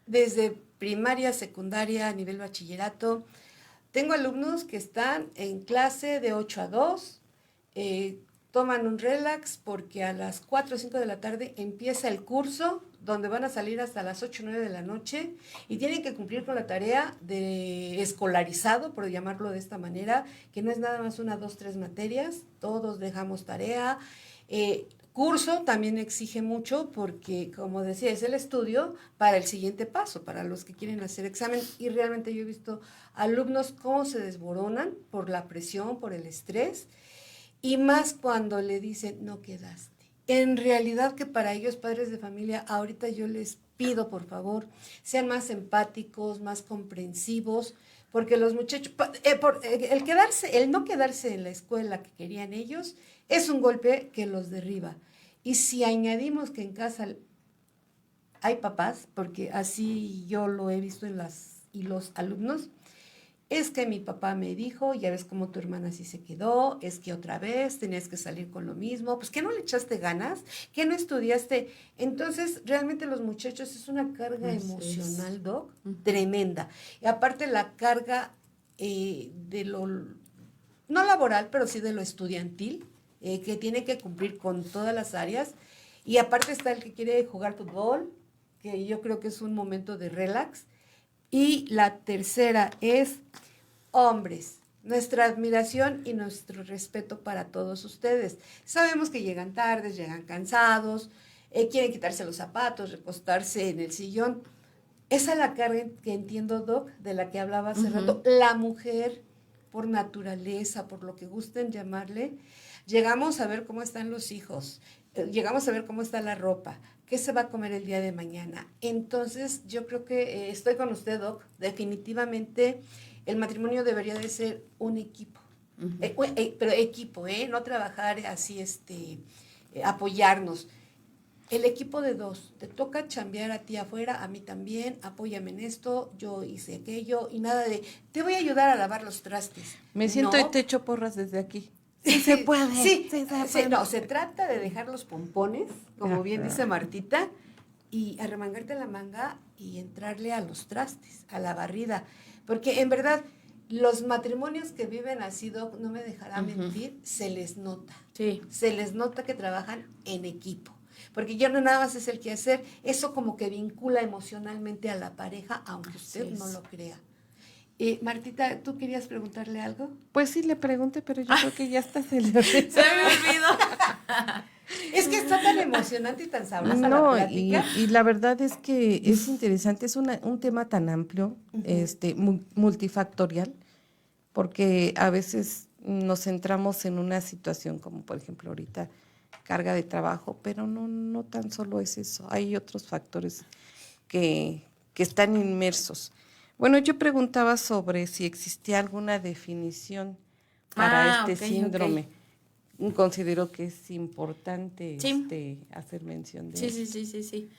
Desde primaria, secundaria, a nivel bachillerato. Tengo alumnos que están en clase de 8 a 2, toman un relax porque a las 4 o 5 de la tarde empieza el curso, donde van a salir hasta las 8 o 9 de la noche y tienen que cumplir con la tarea de escolarizado, por llamarlo de esta manera, que no es nada más 1, 2, 3 materias, todos dejamos tarea. Curso también exige mucho porque, como decía, es el estudio para el siguiente paso, para los que quieren hacer examen, y realmente yo he visto alumnos cómo se desboronan por la presión, por el estrés, y más cuando le dicen no quedaste. En realidad que para ellos, padres de familia, ahorita yo les pido, por favor, sean más empáticos, más comprensivos, porque los muchachos, el no quedarse en la escuela que querían ellos, es un golpe que los derriba. Y si añadimos que en casa hay papás, porque así yo lo he visto en los alumnos, es que mi papá me dijo, ya ves cómo tu hermana sí se quedó, es que otra vez tenías que salir con lo mismo, pues que no le echaste ganas, que no estudiaste. Entonces, realmente los muchachos es una carga emocional, Doc, tremenda. Y aparte la carga de lo, no laboral, pero sí de lo estudiantil, que tiene que cumplir con todas las áreas. Y aparte está el que quiere jugar fútbol, que yo creo que es un momento de relax. Y la tercera es, hombres, nuestra admiración y nuestro respeto para todos ustedes. Sabemos que llegan tardes, llegan cansados, quieren quitarse los zapatos, recostarse en el sillón. Esa es la carga que entiendo, Doc, de la que hablaba hace rato. La mujer, por naturaleza, por lo que gusten llamarle, llegamos a ver cómo están los hijos, llegamos a ver cómo está la ropa, qué se va a comer el día de mañana. Entonces, yo creo que estoy con usted, Doc. Definitivamente, el matrimonio debería de ser un equipo. Pero equipo, no trabajar así, apoyarnos. El equipo de 2, te toca chambear a ti afuera, a mí también, apóyame en esto, yo hice aquello, y nada de, te voy a ayudar a lavar los trastes. Me siento y te echo porras desde aquí. Sí se puede. Sí, no, se trata de dejar los pompones, como bien dice Martita, y arremangarte la manga y entrarle a los trastes, a la barrida. Porque en verdad, los matrimonios que viven así, Doc, no me dejará mentir, se les nota. Sí. Se les nota que trabajan en equipo. Porque ya no nada más es el quehacer, eso como que vincula emocionalmente a la pareja, aunque usted no lo crea. Martita, ¿tú querías preguntarle algo? Pues sí, le pregunté, pero yo creo que ya está se me olvidó. Es que está tan emocionante y tan sabrosa la plática. Y la verdad es que es interesante, es un tema tan amplio, multifactorial, porque a veces nos centramos en una situación como por ejemplo ahorita carga de trabajo, pero no tan solo es eso, hay otros factores que están inmersos. Bueno, yo preguntaba sobre si existía alguna definición para este síndrome. Considero que es importante hacer mención de eso. Sí.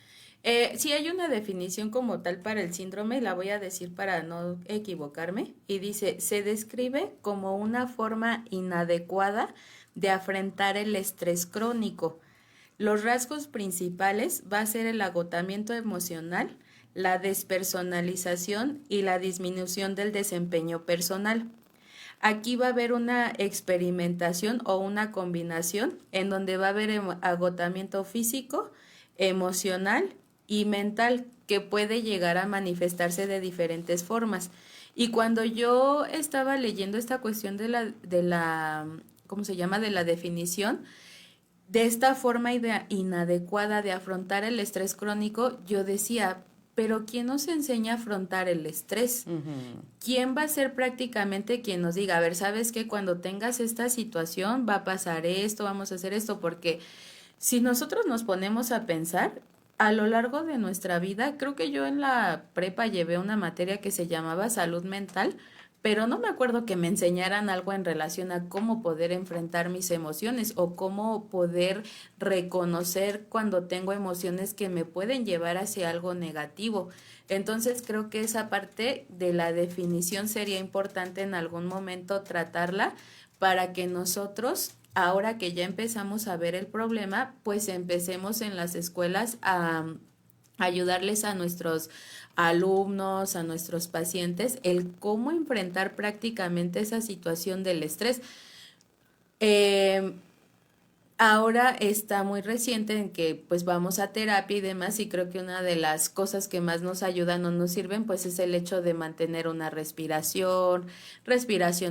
Sí hay una definición como tal para el síndrome, la voy a decir para no equivocarme, y dice, se describe como una forma inadecuada de afrontar el estrés crónico. Los rasgos principales va a ser el agotamiento emocional, la despersonalización y la disminución del desempeño personal. Aquí va a haber una experimentación o una combinación en donde va a haber agotamiento físico, emocional y mental que puede llegar a manifestarse de diferentes formas. Y cuando yo estaba leyendo esta cuestión de la ¿cómo se llama?, de la definición, de esta forma inadecuada de afrontar el estrés crónico, yo decía, pero ¿quién nos enseña a afrontar el estrés? ¿Quién va a ser prácticamente quien nos diga, a ver, sabes que cuando tengas esta situación va a pasar esto, vamos a hacer esto? Porque si nosotros nos ponemos a pensar, a lo largo de nuestra vida, creo que yo en la prepa llevé una materia que se llamaba salud mental, pero no me acuerdo que me enseñaran algo en relación a cómo poder enfrentar mis emociones o cómo poder reconocer cuando tengo emociones que me pueden llevar hacia algo negativo. Entonces creo que esa parte de la definición sería importante en algún momento tratarla para que nosotros, ahora que ya empezamos a ver el problema, pues empecemos en las escuelas a ayudarles a nuestros alumnos, a nuestros pacientes, el cómo enfrentar prácticamente esa situación del estrés. Ahora está muy reciente en que pues vamos a terapia y demás, y creo que una de las cosas que más nos ayudan o nos sirven pues es el hecho de mantener una respiración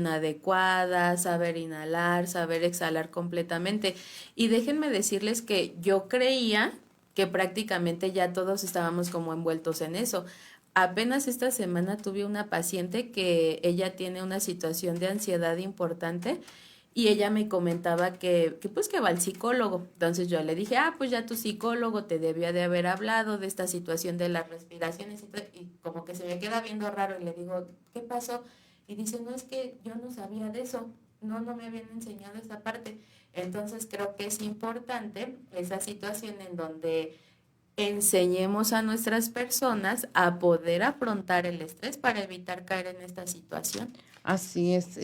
adecuada, saber inhalar, saber exhalar completamente. Y déjenme decirles que yo creía que prácticamente ya todos estábamos como envueltos en eso. Apenas esta semana tuve una paciente que ella tiene una situación de ansiedad importante y ella me comentaba que pues que va al psicólogo. Entonces yo le dije, pues ya tu psicólogo te debió de haber hablado de esta situación de las respiraciones y como que se me queda viendo raro y le digo, ¿qué pasó? Y dice, no, es que yo no sabía de eso, no me habían enseñado esa parte. Entonces creo que es importante esa situación en donde enseñemos a nuestras personas a poder afrontar el estrés para evitar caer en esta situación. Así es,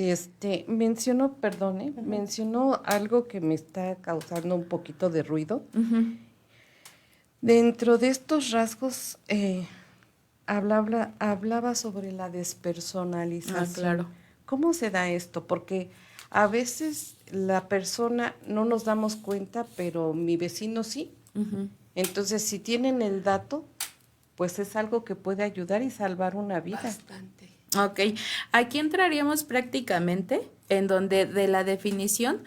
mencionó algo que me está causando un poquito de ruido. Dentro de estos rasgos hablaba sobre la despersonalización. Claro. ¿Cómo se da esto? Porque a veces la persona no nos damos cuenta, pero mi vecino sí. Entonces, si tienen el dato, pues es algo que puede ayudar y salvar una vida. Bastante. Ok, aquí entraríamos prácticamente en donde de la definición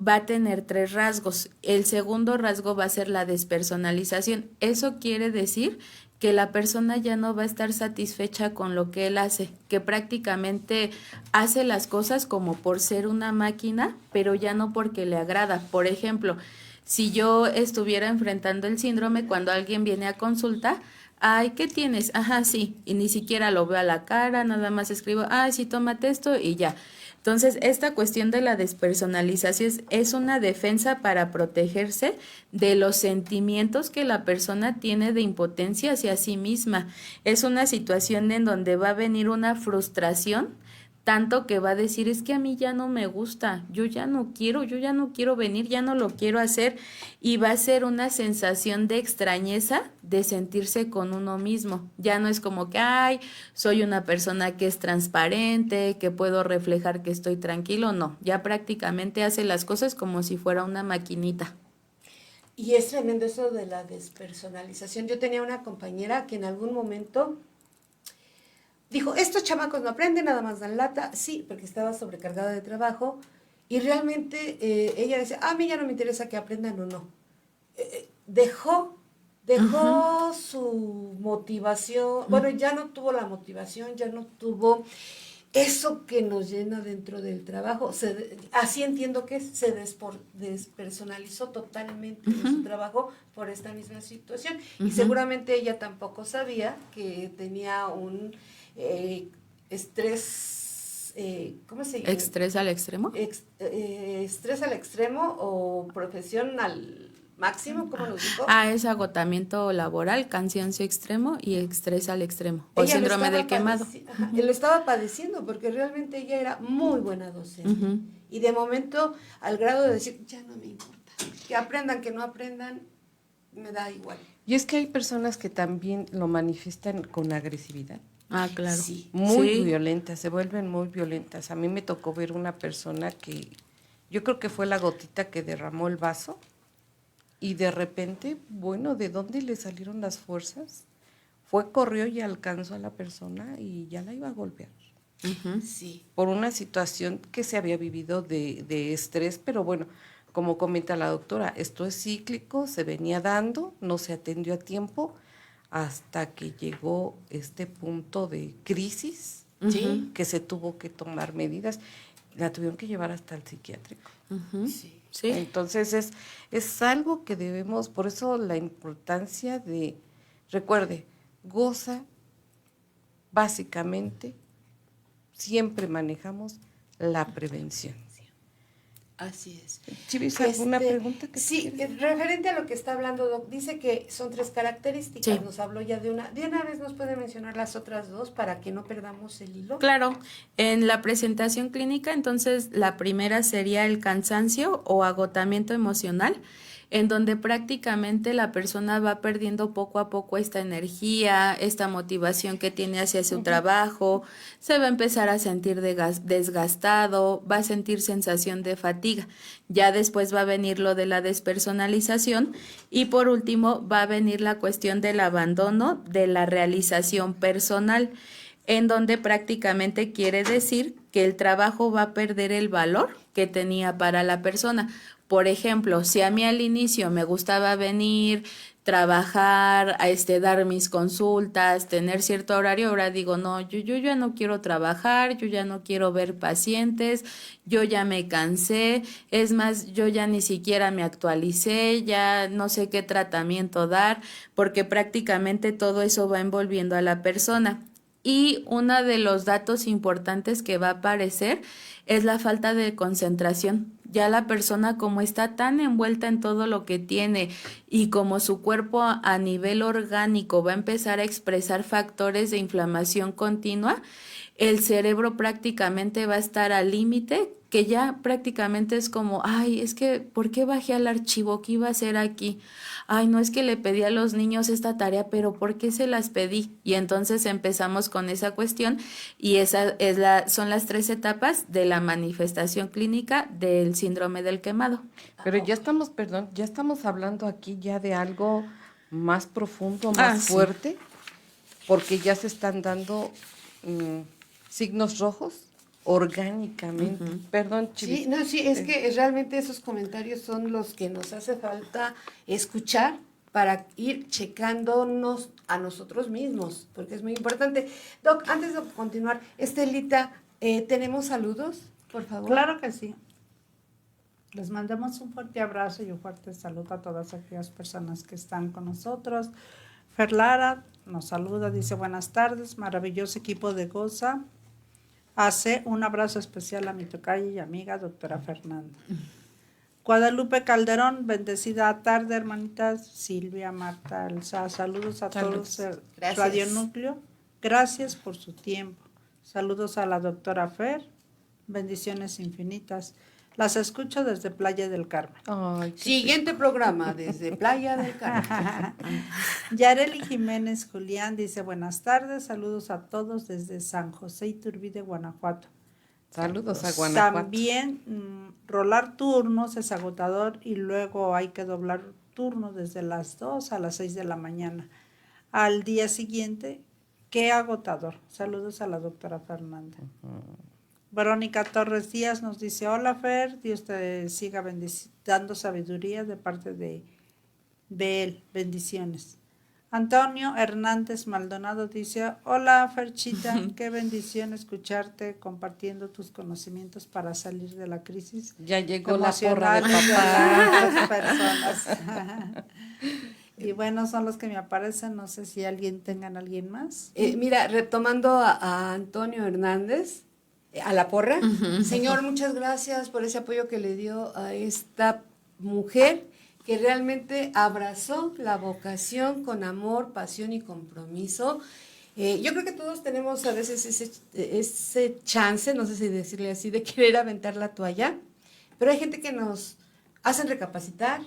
va a tener 3 rasgos. El segundo rasgo va a ser la despersonalización. Eso quiere decir que la persona ya no va a estar satisfecha con lo que él hace, que prácticamente hace las cosas como por ser una máquina, pero ya no porque le agrada. Por ejemplo, si yo estuviera enfrentando el síndrome, cuando alguien viene a consulta, ay, ¿qué tienes? Ajá, sí, y ni siquiera lo veo a la cara, nada más escribo, ay, sí, tómate esto y ya. Entonces, esta cuestión de la despersonalización es una defensa para protegerse de los sentimientos que la persona tiene de impotencia hacia sí misma. Es una situación en donde va a venir una frustración, tanto que va a decir, es que a mí ya no me gusta, yo ya no quiero venir, ya no lo quiero hacer, y va a ser una sensación de extrañeza de sentirse con uno mismo. Ya no es como que, ay, soy una persona que es transparente, que puedo reflejar que estoy tranquilo, no, ya prácticamente hace las cosas como si fuera una maquinita. Y es tremendo eso de la despersonalización. Yo tenía una compañera que en algún momento dijo, estos chamacos no aprenden, nada más dan lata. Sí, porque estaba sobrecargada de trabajo y realmente ella decía, a mí ya no me interesa que aprendan o no. Dejó su motivación, bueno, ya no tuvo la motivación, ya no tuvo eso que nos llena dentro del trabajo, así entiendo que se despersonalizó totalmente de su trabajo por esta misma situación. Y seguramente ella tampoco sabía que tenía un estrés, ¿cómo se llama? ¿Estrés al extremo? Estrés al extremo o profesión al máximo, ¿cómo nos dijo? Es agotamiento laboral, cansancio extremo y estrés al extremo, o síndrome del quemado. Lo estaba padeciendo porque realmente ella era muy buena docente. Y de momento, al grado de decir, ya no me importa, que aprendan, que no aprendan, me da igual. Y es que hay personas que también lo manifiestan con agresividad. Claro. Sí. Muy violentas, se vuelven muy violentas. A mí me tocó ver una persona que yo creo que fue la gotita que derramó el vaso. Y de repente, bueno, ¿de dónde le salieron las fuerzas? Corrió y alcanzó a la persona y ya la iba a golpear. Sí. Por una situación que se había vivido de estrés, pero bueno, como comenta la doctora, esto es cíclico, se venía dando, no se atendió a tiempo, hasta que llegó este punto de crisis, que se tuvo que tomar medidas, la tuvieron que llevar hasta el psiquiátrico. Sí. Entonces es algo que debemos, por eso la importancia de, recuerde, goza, básicamente, siempre manejamos la prevención. Así es. ¿Chivis, alguna pregunta? Sí, referente a lo que está hablando, Doc, dice que son 3 características, nos habló ya de una. De una vez nos puede mencionar las otras 2 para que no perdamos el hilo. Claro, en la presentación clínica, entonces, la primera sería el cansancio o agotamiento emocional, en donde prácticamente la persona va perdiendo poco a poco esta energía, esta motivación que tiene hacia su trabajo, se va a empezar a sentir desgastado, va a sentir sensación de fatiga. Ya después va a venir lo de la despersonalización y por último va a venir la cuestión del abandono de la realización personal, en donde prácticamente quiere decir que el trabajo va a perder el valor que tenía para la persona. Por ejemplo, si a mí al inicio me gustaba venir, trabajar, dar mis consultas, tener cierto horario, ahora digo, no, yo ya no quiero trabajar, yo ya no quiero ver pacientes, yo ya me cansé, es más, yo ya ni siquiera me actualicé, ya no sé qué tratamiento dar, porque prácticamente todo eso va envolviendo a la persona. Y uno de los datos importantes que va a aparecer es la falta de concentración. Ya la persona, como está tan envuelta en todo lo que tiene y como su cuerpo a nivel orgánico va a empezar a expresar factores de inflamación continua, el cerebro prácticamente va a estar al límite, que ya prácticamente es como, ay, es que, ¿por qué bajé al archivo? ¿Qué iba a hacer aquí? Ay, no, es que le pedí a los niños esta tarea, pero ¿por qué se las pedí? Y entonces empezamos con esa cuestión y son las 3 etapas de la manifestación clínica del síndrome del quemado. Pero ya estamos hablando aquí ya de algo más profundo, más fuerte, porque ya se están dando signos rojos orgánicamente. Perdón, Chivis. Sí, es que realmente esos comentarios son los que nos hace falta escuchar para ir checándonos a nosotros mismos, porque es muy importante. Doc, antes de continuar, Estelita, ¿tenemos saludos, por favor? Claro que sí. Les mandamos un fuerte abrazo y un fuerte saludo a todas aquellas personas que están con nosotros. Fer Lara nos saluda, dice buenas tardes, maravilloso equipo de Goza. Hace un abrazo especial a mi tocaya y amiga, doctora Fernanda. Guadalupe Calderón, bendecida tarde, hermanitas. Silvia, Marta, Elsa, saludos a todos el Radio Núcleo. Gracias por su tiempo. Saludos a la doctora Fer, bendiciones infinitas. Las escucho desde Playa del Carmen. Siguiente programa, desde Playa del Carmen. Yareli Jiménez Julián dice, buenas tardes, saludos a todos desde San José Iturbide, Guanajuato. Saludos a Guanajuato. También rolar turnos es agotador y luego hay que doblar turnos desde las 2 a las 6 de la mañana. Al día siguiente, qué agotador. Saludos a la doctora Fernanda. Verónica Torres Díaz nos dice, hola Fer, Dios te siga dando sabiduría de parte de él, bendiciones. Antonio Hernández Maldonado dice, hola Ferchita, qué bendición escucharte compartiendo tus conocimientos para salir de la crisis. Ya llegó la porra de papá. Personas. Y bueno, son los que me aparecen, no sé si tengan alguien más. Mira, retomando a Antonio Hernández, a la porra, señor, muchas gracias por ese apoyo que le dio a esta mujer que realmente abrazó la vocación con amor, pasión y compromiso. Yo creo que todos tenemos a veces ese chance, no sé si decirle así, de querer aventar la toalla, pero hay gente que nos hacen recapacitar,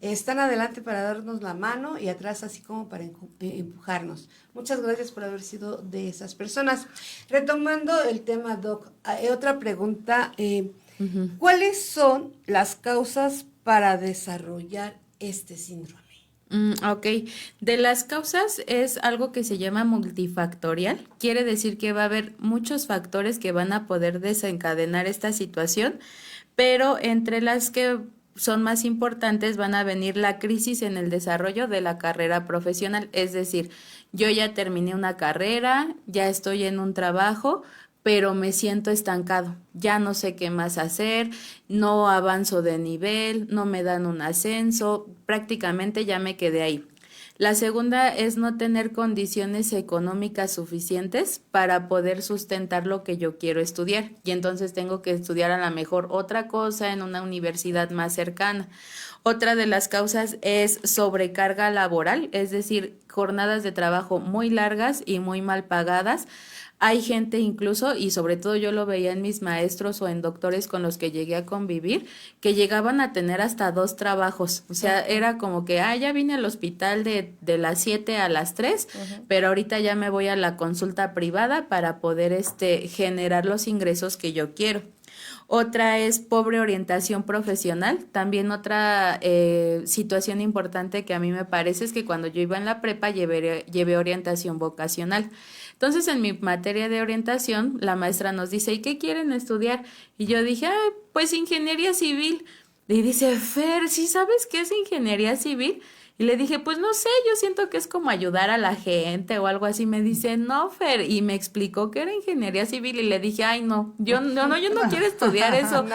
están adelante para darnos la mano y atrás así como para empujarnos. Muchas gracias por haber sido de esas personas. Retomando el tema, Doc, otra pregunta, ¿cuáles son las causas para desarrollar este síndrome? Ok, de las causas es algo que se llama multifactorial, quiere decir que va a haber muchos factores que van a poder desencadenar esta situación, pero entre las que son más importantes van a venir la crisis en el desarrollo de la carrera profesional, es decir, yo ya terminé una carrera, ya estoy en un trabajo, pero me siento estancado, ya no sé qué más hacer, no avanzo de nivel, no me dan un ascenso, prácticamente ya me quedé ahí. La segunda es no tener condiciones económicas suficientes para poder sustentar lo que yo quiero estudiar y entonces tengo que estudiar a lo mejor otra cosa en una universidad más cercana. Otra de las causas es sobrecarga laboral, es decir, jornadas de trabajo muy largas y muy mal pagadas. Hay gente incluso, y sobre todo yo lo veía en mis maestros o en doctores con los que llegué a convivir, que llegaban a tener hasta 2 trabajos. O sea, era como que, ya vine al hospital de las 7 a las 3, pero ahorita ya me voy a la consulta privada para poder generar los ingresos que yo quiero. Otra es pobre orientación profesional. También otra situación importante que a mí me parece es que cuando yo iba en la prepa llevé orientación vocacional. Entonces, en mi materia de orientación, la maestra nos dice, ¿y qué quieren estudiar? Y yo dije, pues ingeniería civil. Y dice, Fer, ¿sí sabes qué es ingeniería civil? Y le dije, pues no sé, yo siento que es como ayudar a la gente o algo así. Me dice, no, Fer, y me explicó que era ingeniería civil y le dije, ay, no, yo no quiero estudiar eso.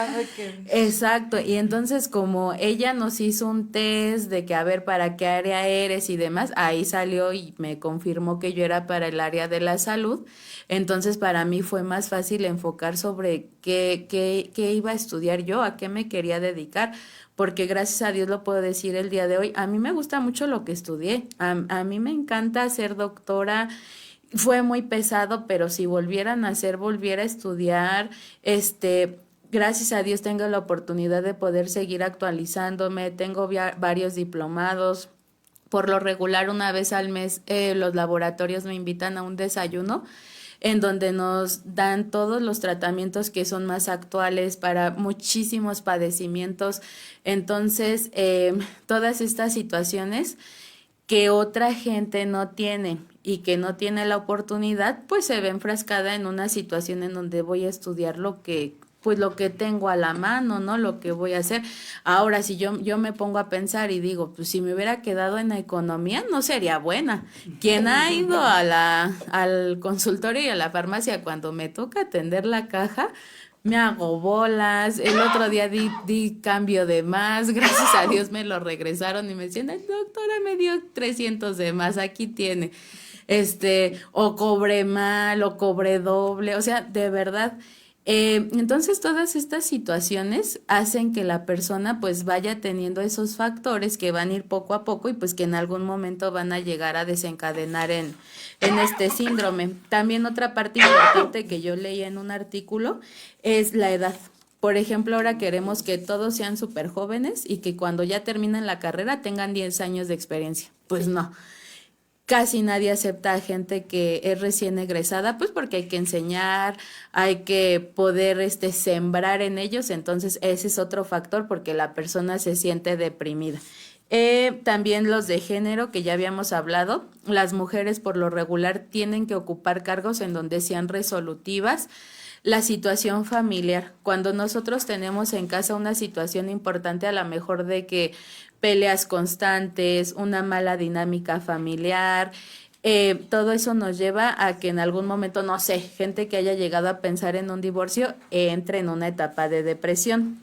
Exacto, y entonces como ella nos hizo un test de que a ver para qué área eres y demás, ahí salió y me confirmó que yo era para el área de la salud. Entonces para mí fue más fácil enfocar sobre qué iba a estudiar yo, a qué me quería dedicar, porque gracias a Dios lo puedo decir el día de hoy, a mí me gusta mucho lo que estudié, a mí me encanta ser doctora, fue muy pesado, pero si volviera a estudiar, gracias a Dios tengo la oportunidad de poder seguir actualizándome, tengo varios diplomados. Por lo regular, una vez al mes, los laboratorios me invitan a un desayuno en donde nos dan todos los tratamientos que son más actuales para muchísimos padecimientos. Entonces, todas estas situaciones que otra gente no tiene y que no tiene la oportunidad, pues se ve enfrascada en una situación en donde voy a estudiar lo que tengo a la mano, ¿no? Lo que voy a hacer. Ahora, si yo me pongo a pensar y digo, pues si me hubiera quedado en la economía, no sería buena. ¿Quién ha ido al consultorio y a la farmacia cuando me toca atender la caja? Me hago bolas, el otro día di cambio de más, gracias a Dios me lo regresaron y me decían, doctora, me dio 300 de más, aquí tiene. O cobré mal, o cobré doble, o sea, de verdad. Entonces todas estas situaciones hacen que la persona pues vaya teniendo esos factores que van a ir poco a poco y pues que en algún momento van a llegar a desencadenar en este síndrome. También otra parte importante que yo leí en un artículo es la edad. Por ejemplo, ahora queremos que todos sean súper jóvenes y que cuando ya terminen la carrera tengan 10 años de experiencia. Pues no. Casi nadie acepta a gente que es recién egresada, pues porque hay que enseñar, hay que poder sembrar en ellos, entonces ese es otro factor porque la persona se siente deprimida. También los de género que ya habíamos hablado, las mujeres por lo regular tienen que ocupar cargos en donde sean resolutivas. la situación familiar. Cuando nosotros tenemos en casa una situación importante, a lo mejor de que peleas constantes, una mala dinámica familiar, todo eso nos lleva a que en algún momento, no sé, gente que haya llegado a pensar en un divorcio entre en una etapa de depresión.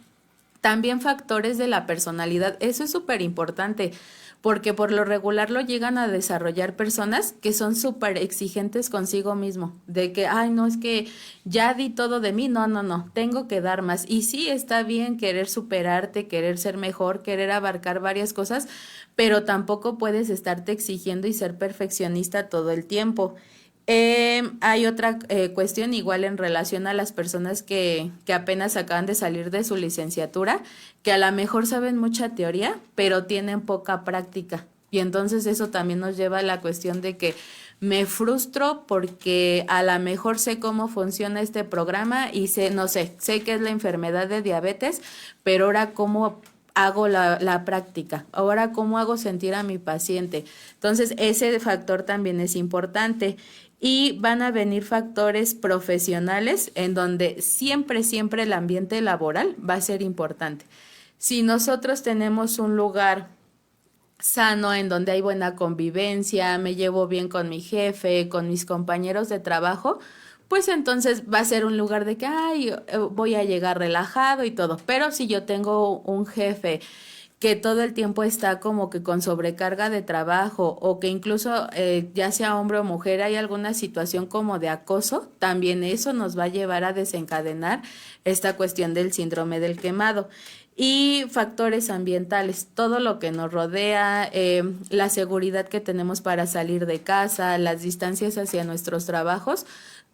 También factores de la personalidad, eso es súper importante, porque por lo regular lo llegan a desarrollar personas que son súper exigentes consigo mismo, de que, ay, no, es que ya di todo de mí, no, tengo que dar más. Y sí, está bien querer superarte, querer ser mejor, querer abarcar varias cosas, pero tampoco puedes estarte exigiendo y ser perfeccionista todo el tiempo. Hay otra cuestión igual en relación a las personas que apenas acaban de salir de su licenciatura, que a lo mejor saben mucha teoría, pero tienen poca práctica. Y entonces eso también nos lleva a la cuestión de que me frustro porque a lo mejor sé cómo funciona este programa y sé que es la enfermedad de diabetes, pero ahora cómo hago la práctica, ahora cómo hago sentir a mi paciente. Entonces ese factor también es importante. Y van a venir factores profesionales en donde siempre el ambiente laboral va a ser importante. Si nosotros tenemos un lugar sano en donde hay buena convivencia, me llevo bien con mi jefe, con mis compañeros de trabajo, pues entonces va a ser un lugar de que voy a llegar relajado y todo. Pero si yo tengo un jefe que todo el tiempo está como que con sobrecarga de trabajo o que incluso ya sea hombre o mujer hay alguna situación como de acoso, también eso nos va a llevar a desencadenar esta cuestión del síndrome del quemado. Y factores ambientales, todo lo que nos rodea, la seguridad que tenemos para salir de casa, las distancias hacia nuestros trabajos,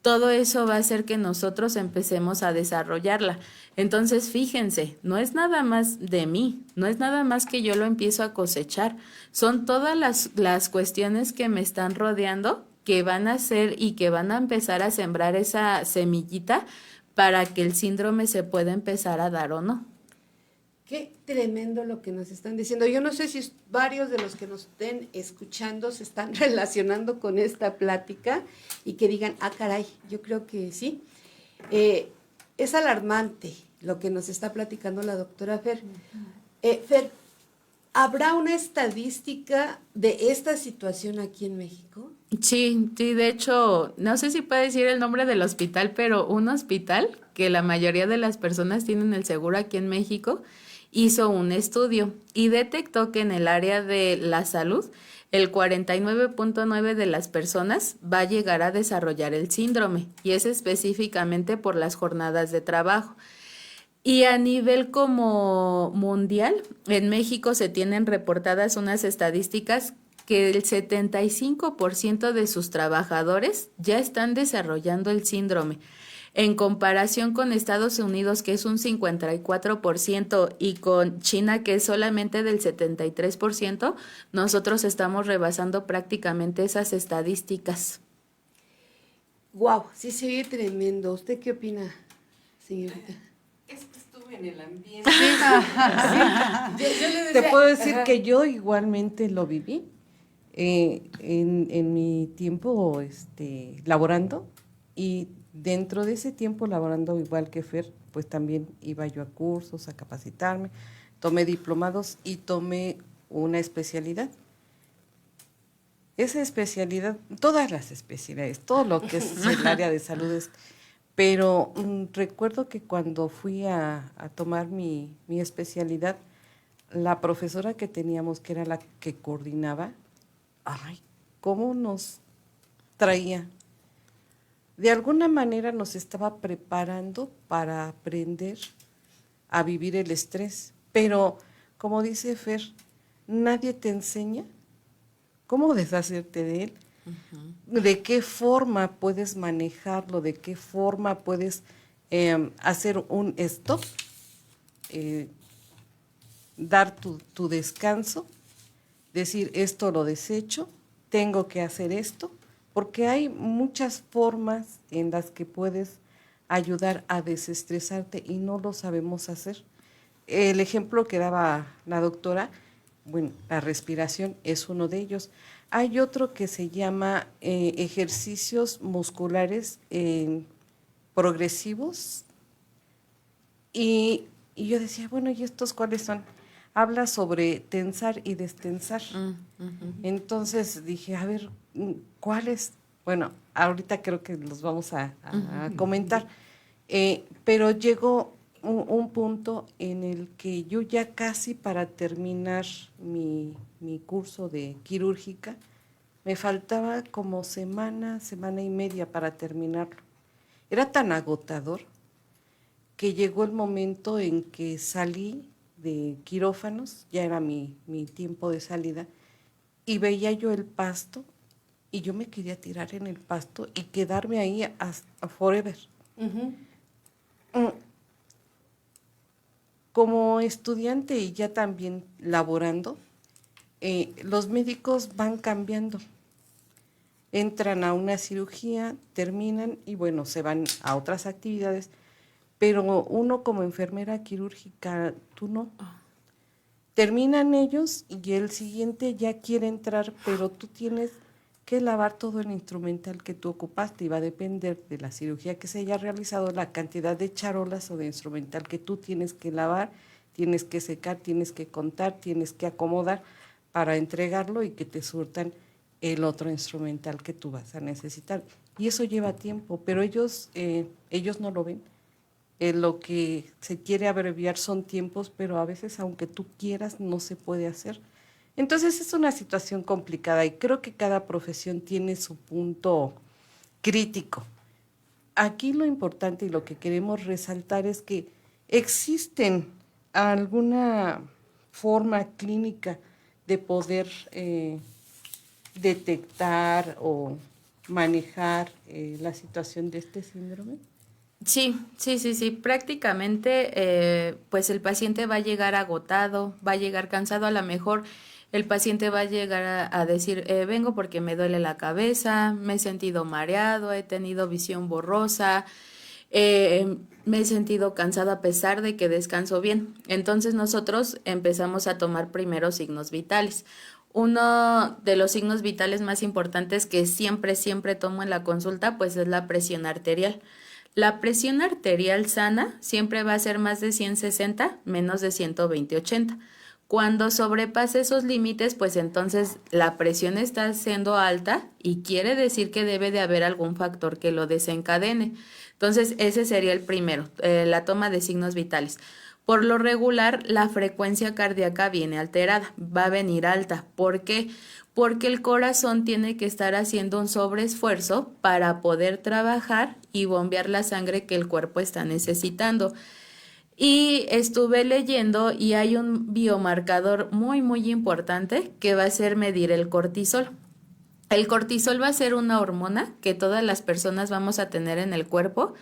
todo eso va a hacer que nosotros empecemos a desarrollarla. Entonces, fíjense, no es nada más de mí, no es nada más que yo lo empiezo a cosechar, son todas las cuestiones que me están rodeando que van a hacer y que van a empezar a sembrar esa semillita para que el síndrome se pueda empezar a dar o no. Qué tremendo lo que nos están diciendo. Yo no sé si varios de los que nos estén escuchando se están relacionando con esta plática y que digan, caray, yo creo que sí. Es alarmante lo que nos está platicando la doctora Fer. Fer, ¿habrá una estadística de esta situación aquí en México? Sí, de hecho, no sé si puede decir el nombre del hospital, pero un hospital que la mayoría de las personas tienen el seguro aquí en México, hizo un estudio y detectó que en el área de la salud, el 49.9% de las personas va a llegar a desarrollar el síndrome y es específicamente por las jornadas de trabajo. Y a nivel como mundial, en México se tienen reportadas unas estadísticas que el 75% de sus trabajadores ya están desarrollando el síndrome. En comparación con Estados Unidos, que es un 54%, y con China, que es solamente del 73%, nosotros estamos rebasando prácticamente esas estadísticas. Wow, sí se oye tremendo. ¿Usted qué opina, señorita? Es que estuve en el ambiente. Sí. Te puedo decir que yo igualmente lo viví. En mi tiempo laborando, y dentro de ese tiempo laborando igual que Fer, pues también iba yo a cursos, a capacitarme, tomé diplomados y tomé una especialidad. Esa especialidad, todas las especialidades, todo lo que es el área de salud, pero recuerdo que cuando fui a tomar mi especialidad, la profesora que teníamos, que era la que coordinaba, ay, cómo nos traía. De alguna manera nos estaba preparando para aprender a vivir el estrés, pero como dice Fer, nadie te enseña cómo deshacerte de él, de qué forma puedes manejarlo, de qué forma puedes hacer un stop, dar tu descanso, decir esto lo desecho, tengo que hacer esto, porque hay muchas formas en las que puedes ayudar a desestresarte y no lo sabemos hacer. El ejemplo que daba la doctora, bueno, la respiración es uno de ellos. Hay otro que se llama ejercicios musculares progresivos. Y yo decía, bueno, ¿y estos cuáles son? Habla sobre tensar y destensar. Entonces dije, a ver, ¿cuáles? Bueno, ahorita creo que los vamos a comentar. Pero llegó un punto en el que yo ya casi para terminar mi curso de quirúrgica, me faltaba como semana y media para terminarlo. Era tan agotador que llegó el momento en que salí de quirófanos, ya era mi tiempo de salida, y veía yo el pasto, y yo me quería tirar en el pasto y quedarme ahí hasta forever. Como estudiante y ya también laborando, los médicos van cambiando. Entran a una cirugía, terminan y bueno, se van a otras actividades, pero uno como enfermera quirúrgica, tú no. Terminan ellos y el siguiente ya quiere entrar, pero tú tienes que lavar todo el instrumental que tú ocupaste y va a depender de la cirugía que se haya realizado, la cantidad de charolas o de instrumental que tú tienes que lavar, tienes que secar, tienes que contar, tienes que acomodar para entregarlo y que te surtan el otro instrumental que tú vas a necesitar. Y eso lleva tiempo, pero ellos no lo ven. Lo que se quiere abreviar son tiempos, pero a veces aunque tú quieras no se puede hacer. Entonces es una situación complicada y creo que cada profesión tiene su punto crítico. Aquí lo importante y lo que queremos resaltar es que existen alguna forma clínica de poder detectar o manejar la situación de este síndrome. Sí. Prácticamente, pues el paciente va a llegar agotado, va a llegar cansado, a lo mejor el paciente va a llegar a decir, vengo porque me duele la cabeza, me he sentido mareado, he tenido visión borrosa, me he sentido cansado a pesar de que descanso bien. Entonces nosotros empezamos a tomar primero signos vitales. Uno de los signos vitales más importantes que siempre tomo en la consulta, pues es la presión arterial. La presión arterial sana siempre va a ser más de 160, menos de 120/80. Cuando sobrepase esos límites, pues entonces la presión está siendo alta y quiere decir que debe de haber algún factor que lo desencadene. Entonces ese sería el primero, la toma de signos vitales. Por lo regular, la frecuencia cardíaca viene alterada, va a venir alta. ¿Por qué? Porque el corazón tiene que estar haciendo un sobreesfuerzo para poder trabajar y bombear la sangre que el cuerpo está necesitando. Y estuve leyendo y hay un biomarcador muy importante que va a ser medir el cortisol. El cortisol va a ser una hormona que todas las personas vamos a tener en el cuerpo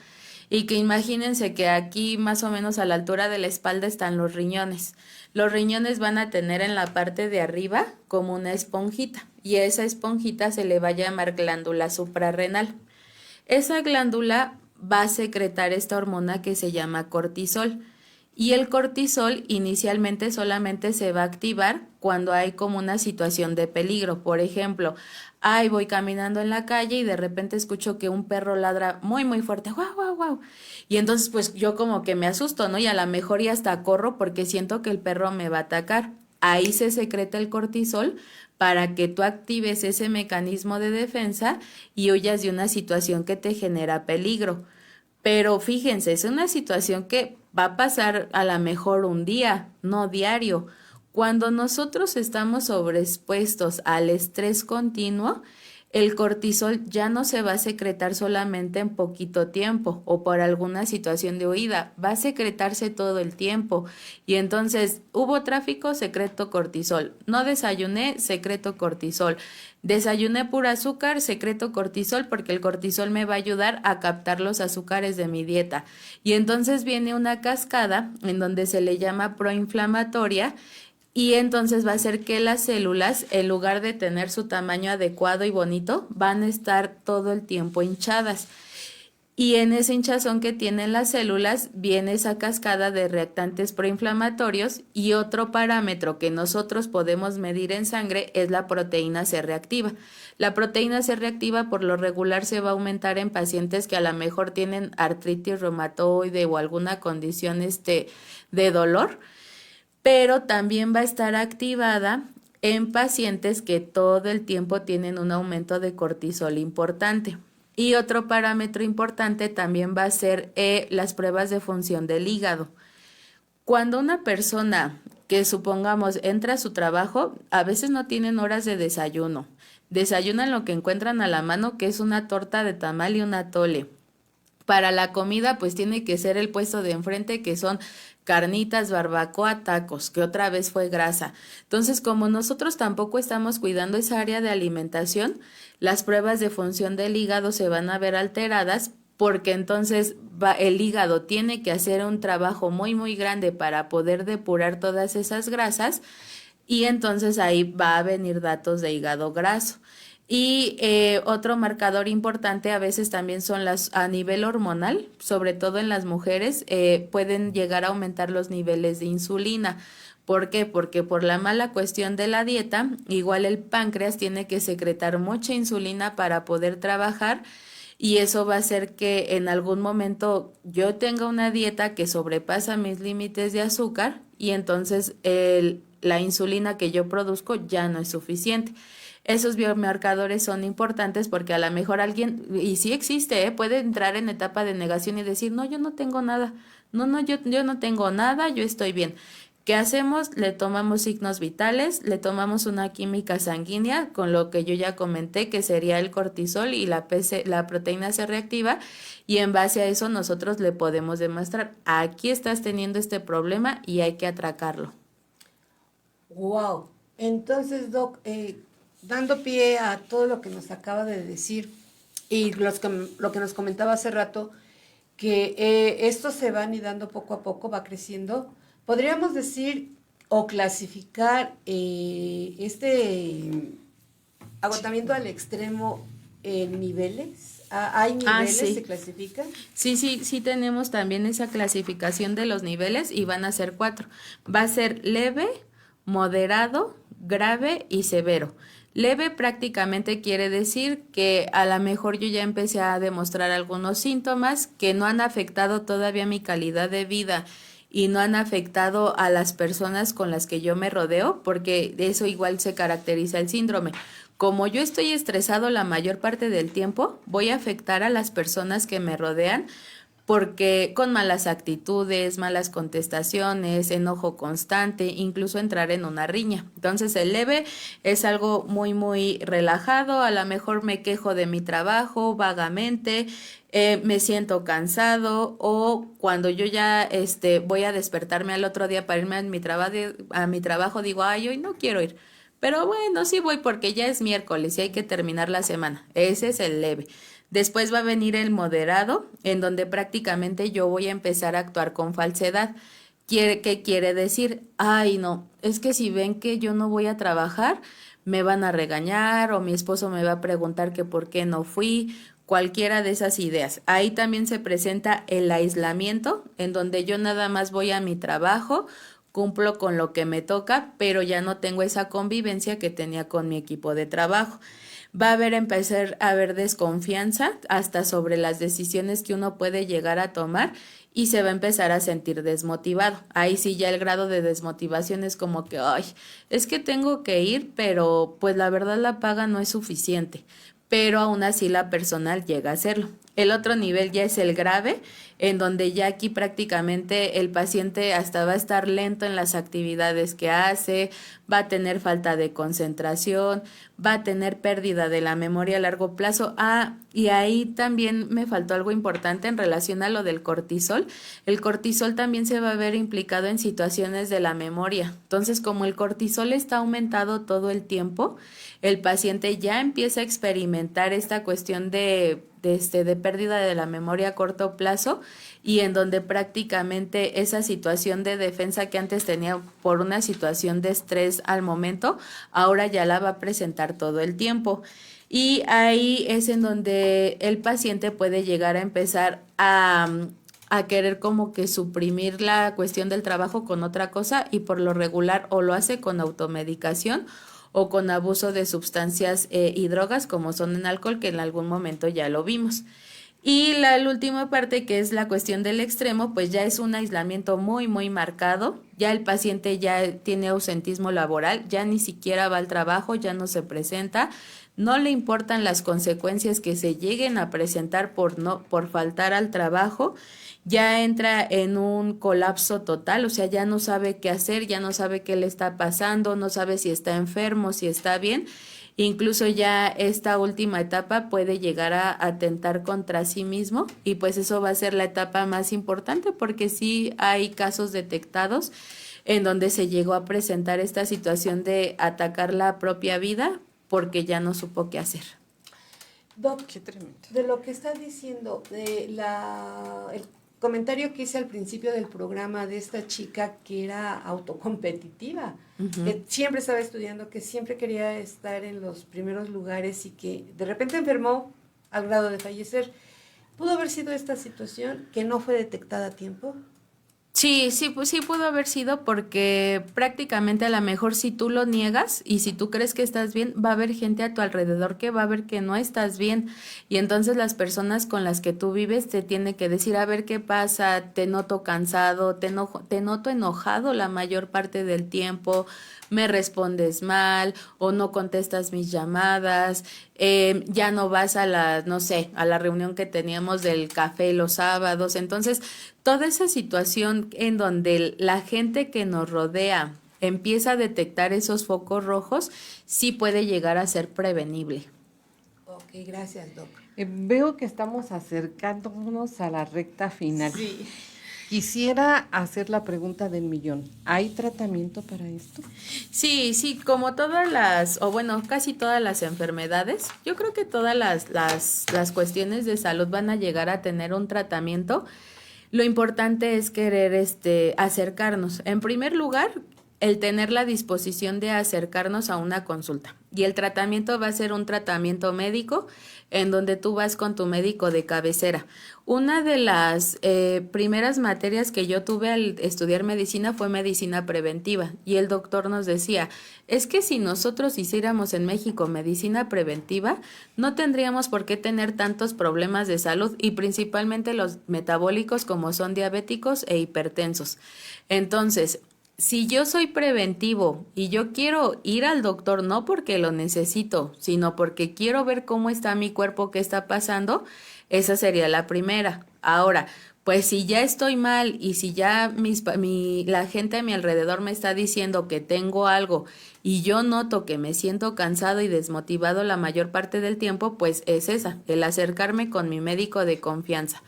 y que imagínense que aquí más o menos a la altura de la espalda están los riñones. Los riñones van a tener en la parte de arriba como una esponjita y a esa esponjita se le va a llamar glándula suprarrenal. Esa glándula va a secretar esta hormona que se llama cortisol y el cortisol inicialmente solamente se va a activar cuando hay como una situación de peligro. Por ejemplo, voy caminando en la calle y de repente escucho que un perro ladra muy fuerte, guau, guau, guau. Y entonces pues yo como que me asusto, ¿no? Y a lo mejor ya hasta corro porque siento que el perro me va a atacar. Ahí se secreta el cortisol para que tú actives ese mecanismo de defensa y huyas de una situación que te genera peligro. Pero fíjense, es una situación que va a pasar a lo mejor un día, no diario. Cuando nosotros estamos sobreexpuestos al estrés continuo, el cortisol ya no se va a secretar solamente en poquito tiempo o por alguna situación de huida, va a secretarse todo el tiempo. Y entonces, hubo tráfico, secreto cortisol. No desayuné, secreto cortisol. Desayuné pura azúcar, secreto cortisol, porque el cortisol me va a ayudar a captar los azúcares de mi dieta. Y entonces viene una cascada en donde se le llama proinflamatoria. Y entonces va a hacer que las células, en lugar de tener su tamaño adecuado y bonito, van a estar todo el tiempo hinchadas. y en ese hinchazón que tienen las células viene esa cascada de reactantes proinflamatorios, y otro parámetro que nosotros podemos medir en sangre es la proteína C reactiva. La proteína C reactiva por lo regular se va a aumentar en pacientes que a lo mejor tienen artritis reumatoide o alguna condición de dolor, pero también va a estar activada en pacientes que todo el tiempo tienen un aumento de cortisol importante. Y otro parámetro importante también va a ser las pruebas de función del hígado. Cuando una persona que supongamos entra a su trabajo, a veces no tienen horas de desayuno. Desayunan lo que encuentran a la mano, que es una torta de tamal y un atole. Para la comida, pues tiene que ser el puesto de enfrente, que son carnitas, barbacoa, tacos, que otra vez fue grasa. Entonces, como nosotros tampoco estamos cuidando esa área de alimentación, las pruebas de función del hígado se van a ver alteradas, porque entonces el hígado tiene que hacer un trabajo muy, muy grande para poder depurar todas esas grasas, y entonces ahí va a venir datos de hígado graso. Y otro marcador importante a veces también son a nivel hormonal, sobre todo en las mujeres, pueden llegar a aumentar los niveles de insulina. ¿Por qué? Porque por la mala cuestión de la dieta, igual el páncreas tiene que secretar mucha insulina para poder trabajar, y eso va a hacer que en algún momento yo tenga una dieta que sobrepasa mis límites de azúcar, y entonces la insulina que yo produzco ya no es suficiente. Esos biomarcadores son importantes porque a lo mejor alguien, y sí existe, puede entrar en etapa de negación y decir, no, yo no tengo nada, yo no tengo nada, yo estoy bien. ¿Qué hacemos? Le tomamos signos vitales, le tomamos una química sanguínea con lo que yo ya comenté, que sería el cortisol y la proteína C reactiva, y en base a eso nosotros le podemos demostrar, aquí estás teniendo este problema y hay que atracarlo. Wow. Entonces, Doc, dando pie a todo lo que nos acaba de decir y lo que nos comentaba hace rato, que esto se va anidando poco a poco, va creciendo, podríamos decir o clasificar este agotamiento al extremo en niveles. ¿Hay niveles? Sí. ¿Se clasifican? Sí tenemos también esa clasificación de los niveles, y van a ser 4. Va a ser leve, moderado, grave y severo. Leve prácticamente quiere decir que a lo mejor yo ya empecé a demostrar algunos síntomas que no han afectado todavía mi calidad de vida y no han afectado a las personas con las que yo me rodeo, porque de eso igual se caracteriza el síndrome. Como yo estoy estresado la mayor parte del tiempo, voy a afectar a las personas que me rodean, porque con malas actitudes, malas contestaciones, enojo constante, incluso entrar en una riña. Entonces el leve es algo muy, muy relajado, a lo mejor me quejo de mi trabajo vagamente, me siento cansado, o cuando yo ya voy a despertarme al otro día para irme a mi trabajo, digo, ay, hoy no quiero ir. Pero bueno, sí voy porque ya es miércoles y hay que terminar la semana. Ese es el leve. Después va a venir el moderado, en donde prácticamente yo voy a empezar a actuar con falsedad. ¿Qué quiere decir? Ay, no, es que si ven que yo no voy a trabajar, me van a regañar, o mi esposo me va a preguntar que por qué no fui, cualquiera de esas ideas. Ahí también se presenta el aislamiento, en donde yo nada más voy a mi trabajo, cumplo con lo que me toca, pero ya no tengo esa convivencia que tenía con mi equipo de trabajo. Va a empezar a haber desconfianza hasta sobre las decisiones que uno puede llegar a tomar, y se va a empezar a sentir desmotivado. Ahí sí ya el grado de desmotivación es como que, ay, es que tengo que ir, pero pues la verdad la paga no es suficiente, pero aún así la personal llega a hacerlo. El otro nivel ya es el grave, en donde ya aquí prácticamente el paciente hasta va a estar lento en las actividades que hace, va a tener falta de concentración, va a tener pérdida de la memoria a largo plazo. Y ahí también me faltó algo importante en relación a lo del cortisol. El cortisol también se va a ver implicado en situaciones de la memoria. Entonces, como el cortisol está aumentado todo el tiempo, el paciente ya empieza a experimentar esta cuestión de pérdida de la memoria a corto plazo, y en donde prácticamente esa situación de defensa que antes tenía por una situación de estrés al momento, ahora ya la va a presentar todo el tiempo. y ahí es en donde el paciente puede llegar a empezar a querer como que suprimir la cuestión del trabajo con otra cosa, y por lo regular o lo hace con automedicación o con abuso de sustancias y drogas, como son el alcohol, que en algún momento ya lo vimos. Y la última parte, que es la cuestión del extremo, pues ya es un aislamiento muy, muy marcado. Ya el paciente ya tiene ausentismo laboral, ya ni siquiera va al trabajo, ya no se presenta, no le importan las consecuencias que se lleguen a presentar por faltar al trabajo. Ya entra en un colapso total, o sea, ya no sabe qué hacer, ya no sabe qué le está pasando, no sabe si está enfermo, si está bien. Incluso ya esta última etapa puede llegar a atentar contra sí mismo, y pues eso va a ser la etapa más importante, porque sí hay casos detectados en donde se llegó a presentar esta situación de atacar la propia vida porque ya no supo qué hacer. Doc, de lo que está diciendo, el comentario que hice al principio del programa de esta chica que era autocompetitiva, que siempre estaba estudiando, que siempre quería estar en los primeros lugares y que de repente enfermó al grado de fallecer. ¿Pudo haber sido esta situación que no fue detectada a tiempo? Sí, pues sí pudo haber sido, porque prácticamente a lo mejor si tú lo niegas y si tú crees que estás bien, va a haber gente a tu alrededor que va a ver que no estás bien, y entonces las personas con las que tú vives te tienen que decir, a ver qué pasa, te noto cansado, te noto enojado la mayor parte del tiempo, me respondes mal o no contestas mis llamadas, ya no vas a la reunión que teníamos del café los sábados. Entonces, toda esa situación en donde la gente que nos rodea empieza a detectar esos focos rojos, sí puede llegar a ser prevenible. Ok, gracias, Doc. Veo que estamos acercándonos a la recta final. Sí. Quisiera hacer la pregunta del millón. ¿Hay tratamiento para esto? Sí, como casi todas las enfermedades, yo creo que todas las cuestiones de salud van a llegar a tener un tratamiento. Lo importante es querer acercarnos. En primer lugar, el tener la disposición de acercarnos a una consulta. Y el tratamiento va a ser un tratamiento médico en donde tú vas con tu médico de cabecera. Una de las primeras materias que yo tuve al estudiar medicina fue medicina preventiva, y el doctor nos decía, es que si nosotros hiciéramos en México medicina preventiva, no tendríamos por qué tener tantos problemas de salud, y principalmente los metabólicos, como son diabéticos e hipertensos. Entonces, si yo soy preventivo y yo quiero ir al doctor no porque lo necesito, sino porque quiero ver cómo está mi cuerpo, qué está pasando, esa sería la primera. Ahora, pues si ya estoy mal y si ya la gente a mi alrededor me está diciendo que tengo algo y yo noto que me siento cansado y desmotivado la mayor parte del tiempo, pues es el acercarme con mi médico de confianza.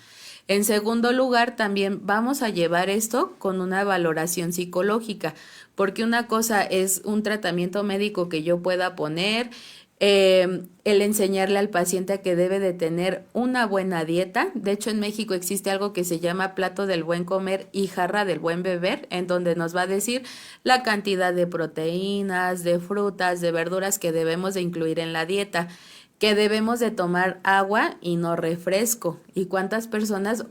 En segundo lugar, también vamos a llevar esto con una valoración psicológica, porque una cosa es un tratamiento médico que yo pueda poner, el enseñarle al paciente a que debe de tener una buena dieta. De hecho, en México existe algo que se llama plato del buen comer y jarra del buen beber, en donde nos va a decir la cantidad de proteínas, de frutas, de verduras que debemos de incluir en la dieta, que debemos de tomar agua y no refresco. ¿Y cuántas personas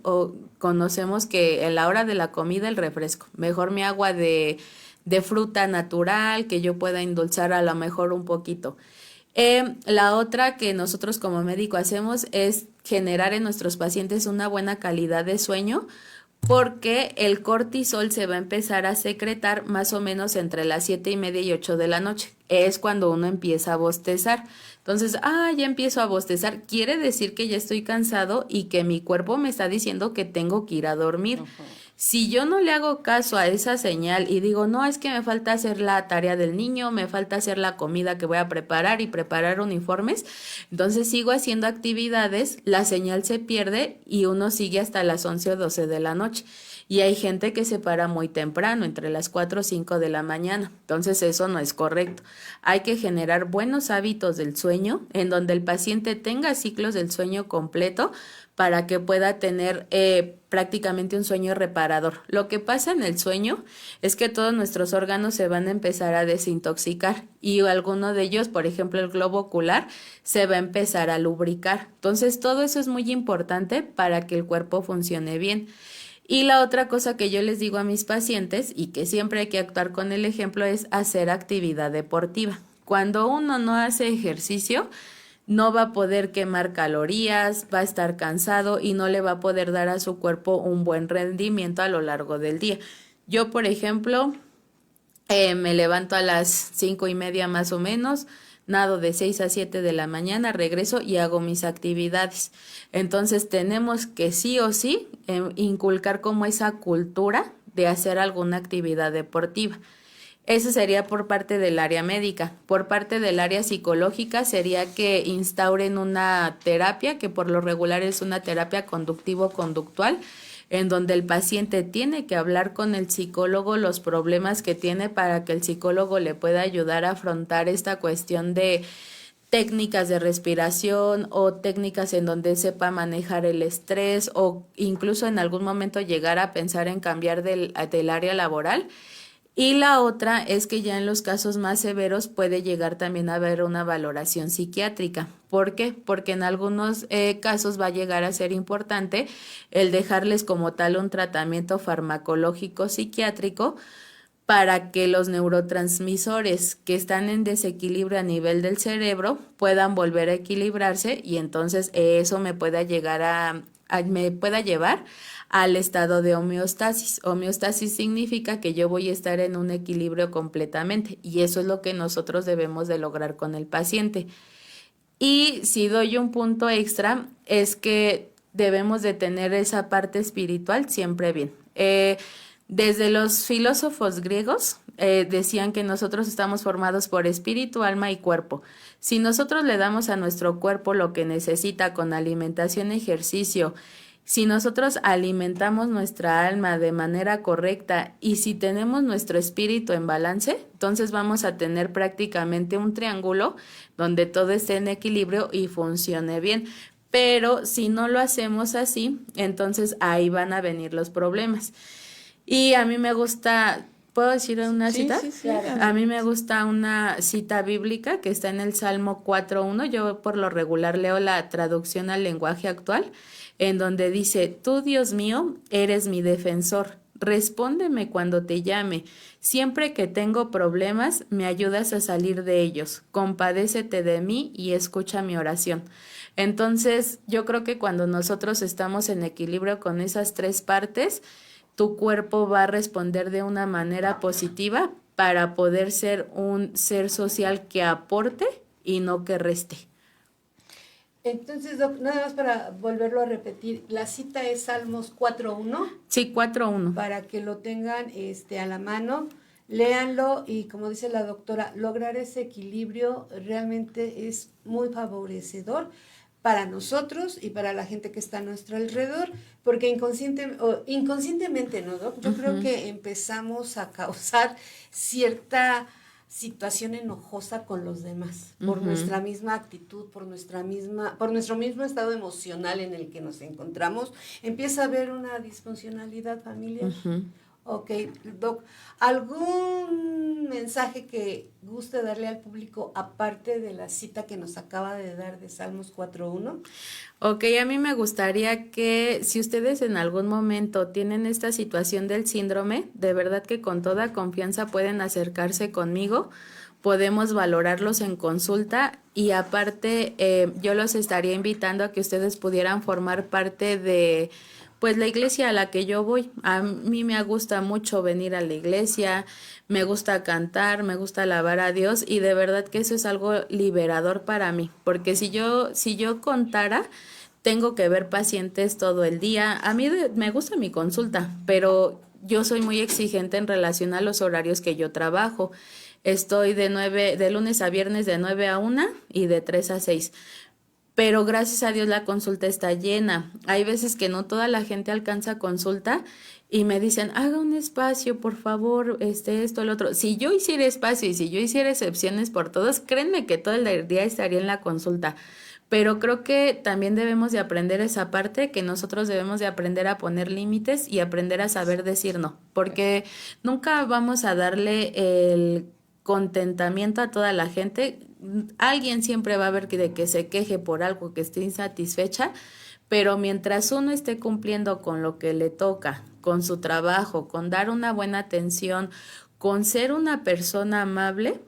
conocemos que a la hora de la comida el refresco? Mejor mi agua de fruta natural, que yo pueda endulzar a lo mejor un poquito. La otra que nosotros como médico hacemos es generar en nuestros pacientes una buena calidad de sueño, porque el cortisol se va a empezar a secretar más o menos entre las 7:30 y 8 de la noche. Es cuando uno empieza a bostezar. Entonces, ya empiezo a bostezar. Quiere decir que ya estoy cansado y que mi cuerpo me está diciendo que tengo que ir a dormir. Si yo no le hago caso a esa señal y digo, no, es que me falta hacer la tarea del niño, me falta hacer la comida que voy a preparar y preparar uniformes, entonces sigo haciendo actividades, la señal se pierde y uno sigue hasta las 11 o 12 de la noche. Y hay gente que se para muy temprano, entre las 4 o 5 de la mañana. Entonces eso no es correcto. Hay que generar buenos hábitos del sueño, en donde el paciente tenga ciclos del sueño completo para que pueda tener prácticamente un sueño reparador. Lo que pasa en el sueño es que todos nuestros órganos se van a empezar a desintoxicar y alguno de ellos, por ejemplo el globo ocular, se va a empezar a lubricar. Entonces todo eso es muy importante para que el cuerpo funcione bien. Y la otra cosa que yo les digo a mis pacientes y que siempre hay que actuar con el ejemplo es hacer actividad deportiva. Cuando uno no hace ejercicio, no va a poder quemar calorías, va a estar cansado y no le va a poder dar a su cuerpo un buen rendimiento a lo largo del día. Yo, por ejemplo, me levanto a las 5:30 más o menos, nado de 6 a 7 de la mañana, regreso y hago mis actividades. Entonces tenemos que sí o sí inculcar como esa cultura de hacer alguna actividad deportiva. Eso sería por parte del área médica. Por parte del área psicológica sería que instauren una terapia, que por lo regular es una terapia conductivo-conductual, en donde el paciente tiene que hablar con el psicólogo los problemas que tiene para que el psicólogo le pueda ayudar a afrontar esta cuestión de técnicas de respiración o técnicas en donde sepa manejar el estrés o incluso en algún momento llegar a pensar en cambiar del área laboral. Y la otra es que ya en los casos más severos puede llegar también a haber una valoración psiquiátrica. ¿Por qué? Porque en algunos casos va a llegar a ser importante el dejarles como tal un tratamiento farmacológico psiquiátrico para que los neurotransmisores que están en desequilibrio a nivel del cerebro puedan volver a equilibrarse y entonces eso me pueda llegar me pueda llevar al estado de homeostasis. Homeostasis significa que yo voy a estar en un equilibrio completamente y eso es lo que nosotros debemos de lograr con el paciente. Y si doy un punto extra es que debemos de tener esa parte espiritual siempre bien. Desde los filósofos griegos decían que nosotros estamos formados por espíritu, alma y cuerpo. Si nosotros le damos a nuestro cuerpo lo que necesita con alimentación, ejercicio, si nosotros alimentamos nuestra alma de manera correcta y si tenemos nuestro espíritu en balance, entonces vamos a tener prácticamente un triángulo donde todo esté en equilibrio y funcione bien. Pero si no lo hacemos así, entonces ahí van a venir los problemas. Y a mí me gusta, ¿puedo decir una cita? Sí, claro. A mí me gusta una cita bíblica que está en el Salmo 4:1. Yo por lo regular leo la traducción al lenguaje actual, en donde dice, tú, Dios mío, eres mi defensor. Respóndeme cuando te llame. Siempre que tengo problemas, me ayudas a salir de ellos. Compadécete de mí y escucha mi oración. Entonces, yo creo que cuando nosotros estamos en equilibrio con esas tres partes, tu cuerpo va a responder de una manera positiva para poder ser un ser social que aporte y no que reste. Entonces, Doc, nada más para volverlo a repetir, la cita es Salmos 4:1. Sí, 4:1. Para que lo tengan a la mano, léanlo y como dice la doctora, lograr ese equilibrio realmente es muy favorecedor para nosotros y para la gente que está a nuestro alrededor, porque inconscientemente, ¿no, Doc? Yo creo que empezamos a causar cierta situación enojosa con los demás, por nuestra misma actitud, por nuestro mismo estado emocional en el que nos encontramos, empieza a haber una disfuncionalidad familiar. Ok, Doc, ¿algún mensaje que guste darle al público aparte de la cita que nos acaba de dar de Salmos 4:1? Ok, a mí me gustaría que si ustedes en algún momento tienen esta situación del síndrome, de verdad que con toda confianza pueden acercarse conmigo, podemos valorarlos en consulta y aparte yo los estaría invitando a que ustedes pudieran formar parte de pues la iglesia a la que yo voy. A mí me gusta mucho venir a la iglesia, me gusta cantar, me gusta alabar a Dios y de verdad que eso es algo liberador para mí, porque si yo contara, tengo que ver pacientes todo el día. A mí me gusta mi consulta, pero yo soy muy exigente en relación a los horarios que yo trabajo. Estoy de lunes a viernes de 9 a 1 y de 3 a 6. Pero gracias a Dios la consulta está llena. Hay veces que no toda la gente alcanza consulta y me dicen, haga un espacio, por favor, esto, el otro. Si yo hiciera espacio y si yo hiciera excepciones por todos, créanme que todo el día estaría en la consulta. pero creo que también debemos de aprender esa parte, que nosotros debemos de aprender a poner límites y aprender a saber decir no, porque nunca vamos a darle el contentamiento a toda la gente. Alguien siempre va a haber de que se queje por algo, que esté insatisfecha, pero mientras uno esté cumpliendo con lo que le toca, con su trabajo, con dar una buena atención, con ser una persona amable,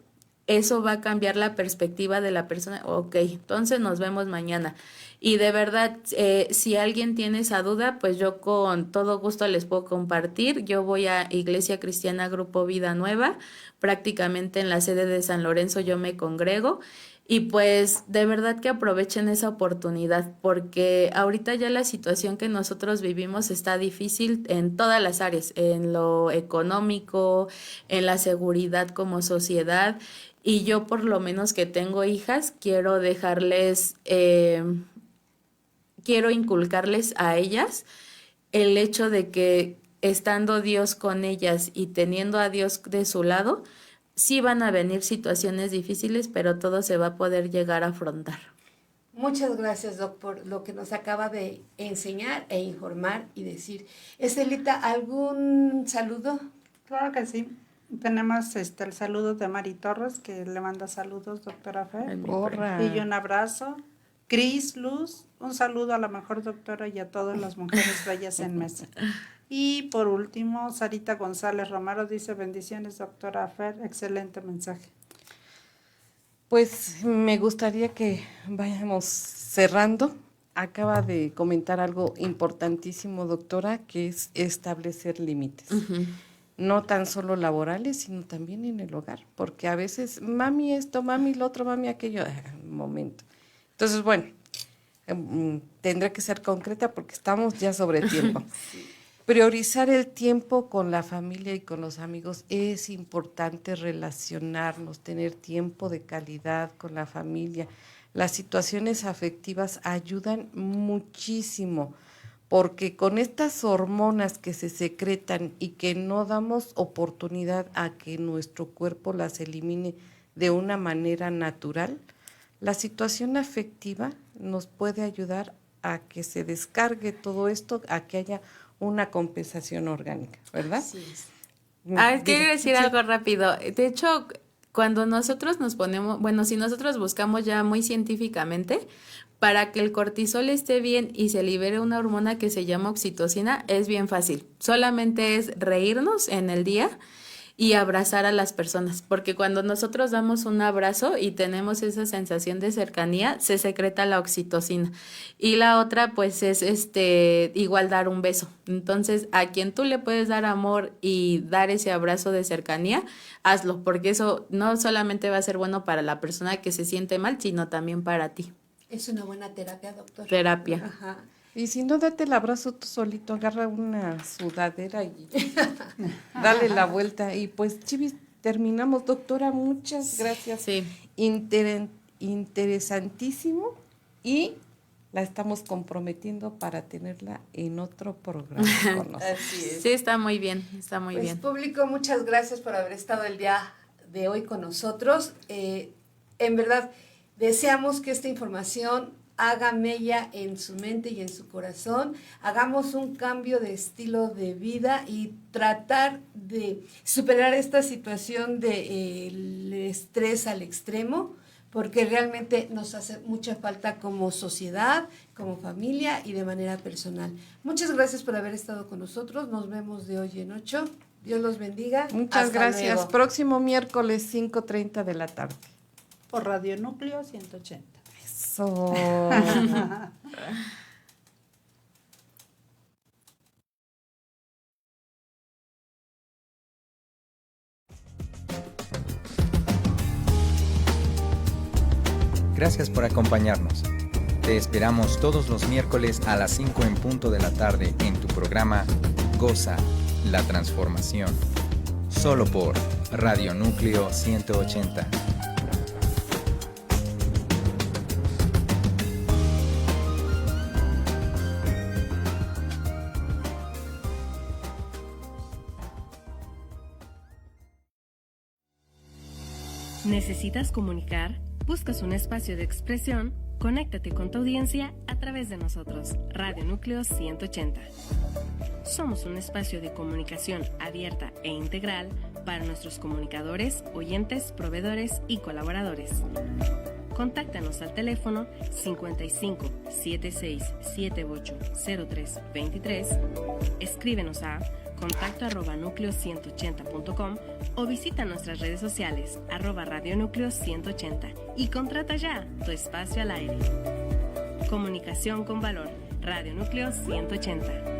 eso va a cambiar la perspectiva de la persona. Ok, entonces nos vemos mañana. Y de verdad, si alguien tiene esa duda, pues yo con todo gusto les puedo compartir. Yo voy a Iglesia Cristiana Grupo Vida Nueva, prácticamente en la sede de San Lorenzo yo me congrego. Y pues de verdad que aprovechen esa oportunidad, porque ahorita ya la situación que nosotros vivimos está difícil en todas las áreas, en lo económico, en la seguridad como sociedad. Y yo, por lo menos que tengo hijas, quiero dejarles, quiero inculcarles a ellas el hecho de que estando Dios con ellas y teniendo a Dios de su lado, sí van a venir situaciones difíciles, pero todo se va a poder llegar a afrontar. Muchas gracias, Doc, por lo que nos acaba de enseñar e informar y decir. Estelita, ¿algún saludo? Claro que sí. Tenemos el saludo de Mari Torres, que le manda saludos, doctora Fer. Y un abrazo. Cris Luz, un saludo a la mejor doctora y a todas las mujeres bellas en mesa. Y por último, Sarita González Romero dice: bendiciones, doctora Fer, excelente mensaje. Pues me gustaría que vayamos cerrando. Acaba de comentar algo importantísimo, doctora, que es establecer límites. Uh-huh. No tan solo laborales, sino también en el hogar, porque a veces, mami esto, mami lo otro, mami aquello, un momento. Entonces, bueno, tendré que ser concreta porque estamos ya sobre tiempo. Sí. Priorizar el tiempo con la familia y con los amigos es importante, relacionarnos, tener tiempo de calidad con la familia. Las situaciones afectivas ayudan muchísimo, porque con estas hormonas que se secretan y que no damos oportunidad a que nuestro cuerpo las elimine de una manera natural, la situación afectiva nos puede ayudar a que se descargue todo esto, a que haya una compensación orgánica, ¿verdad? Sí. Quiero decir algo rápido. De hecho, cuando nosotros nos ponemos, bueno, si nosotros buscamos ya muy científicamente, para que el cortisol esté bien y se libere una hormona que se llama oxitocina, es bien fácil. Solamente es reírnos en el día y abrazar a las personas, porque cuando nosotros damos un abrazo y tenemos esa sensación de cercanía, se secreta la oxitocina. Y la otra, pues, es igual dar un beso. Entonces, a quien tú le puedes dar amor y dar ese abrazo de cercanía, hazlo, porque eso no solamente va a ser bueno para la persona que se siente mal, sino también para ti. Es una buena terapia, doctor. Terapia. Ajá. Y si no, date el abrazo tú solito, agarra una sudadera y dale la vuelta. Y pues, Chivis, terminamos, doctora, muchas gracias. Sí. Interesantísimo, y la estamos comprometiendo para tenerla en otro programa con nosotros. Así es. Sí, está muy bien, está muy bien. Público, muchas gracias por haber estado el día de hoy con nosotros. En verdad, deseamos que esta información haga mella en su mente y en su corazón. Hagamos un cambio de estilo de vida y tratar de superar esta situación del estrés al extremo, porque realmente nos hace mucha falta como sociedad, como familia y de manera personal. Muchas gracias por haber estado con nosotros. Nos vemos de hoy en 8. Dios los bendiga. Muchas gracias. Luego. Próximo miércoles 5:30 de la tarde. Por Radio Núcleo 180. Eso. Gracias por acompañarnos. Te esperamos todos los miércoles a las 5 en punto de la tarde en tu programa Goza la Transformación. Solo por Radio Núcleo 180. ¿Necesitas comunicar? ¿Buscas un espacio de expresión? Conéctate con tu audiencia a través de nosotros, Radio Núcleo 180. Somos un espacio de comunicación abierta e integral para nuestros comunicadores, oyentes, proveedores y colaboradores. Contáctanos al teléfono 55 76 78 03 23, escríbenos a contacto@nucleo180.com o visita nuestras redes sociales @Radio Núcleo 180 y contrata ya tu espacio al aire. Comunicación con valor, Radio Núcleo 180.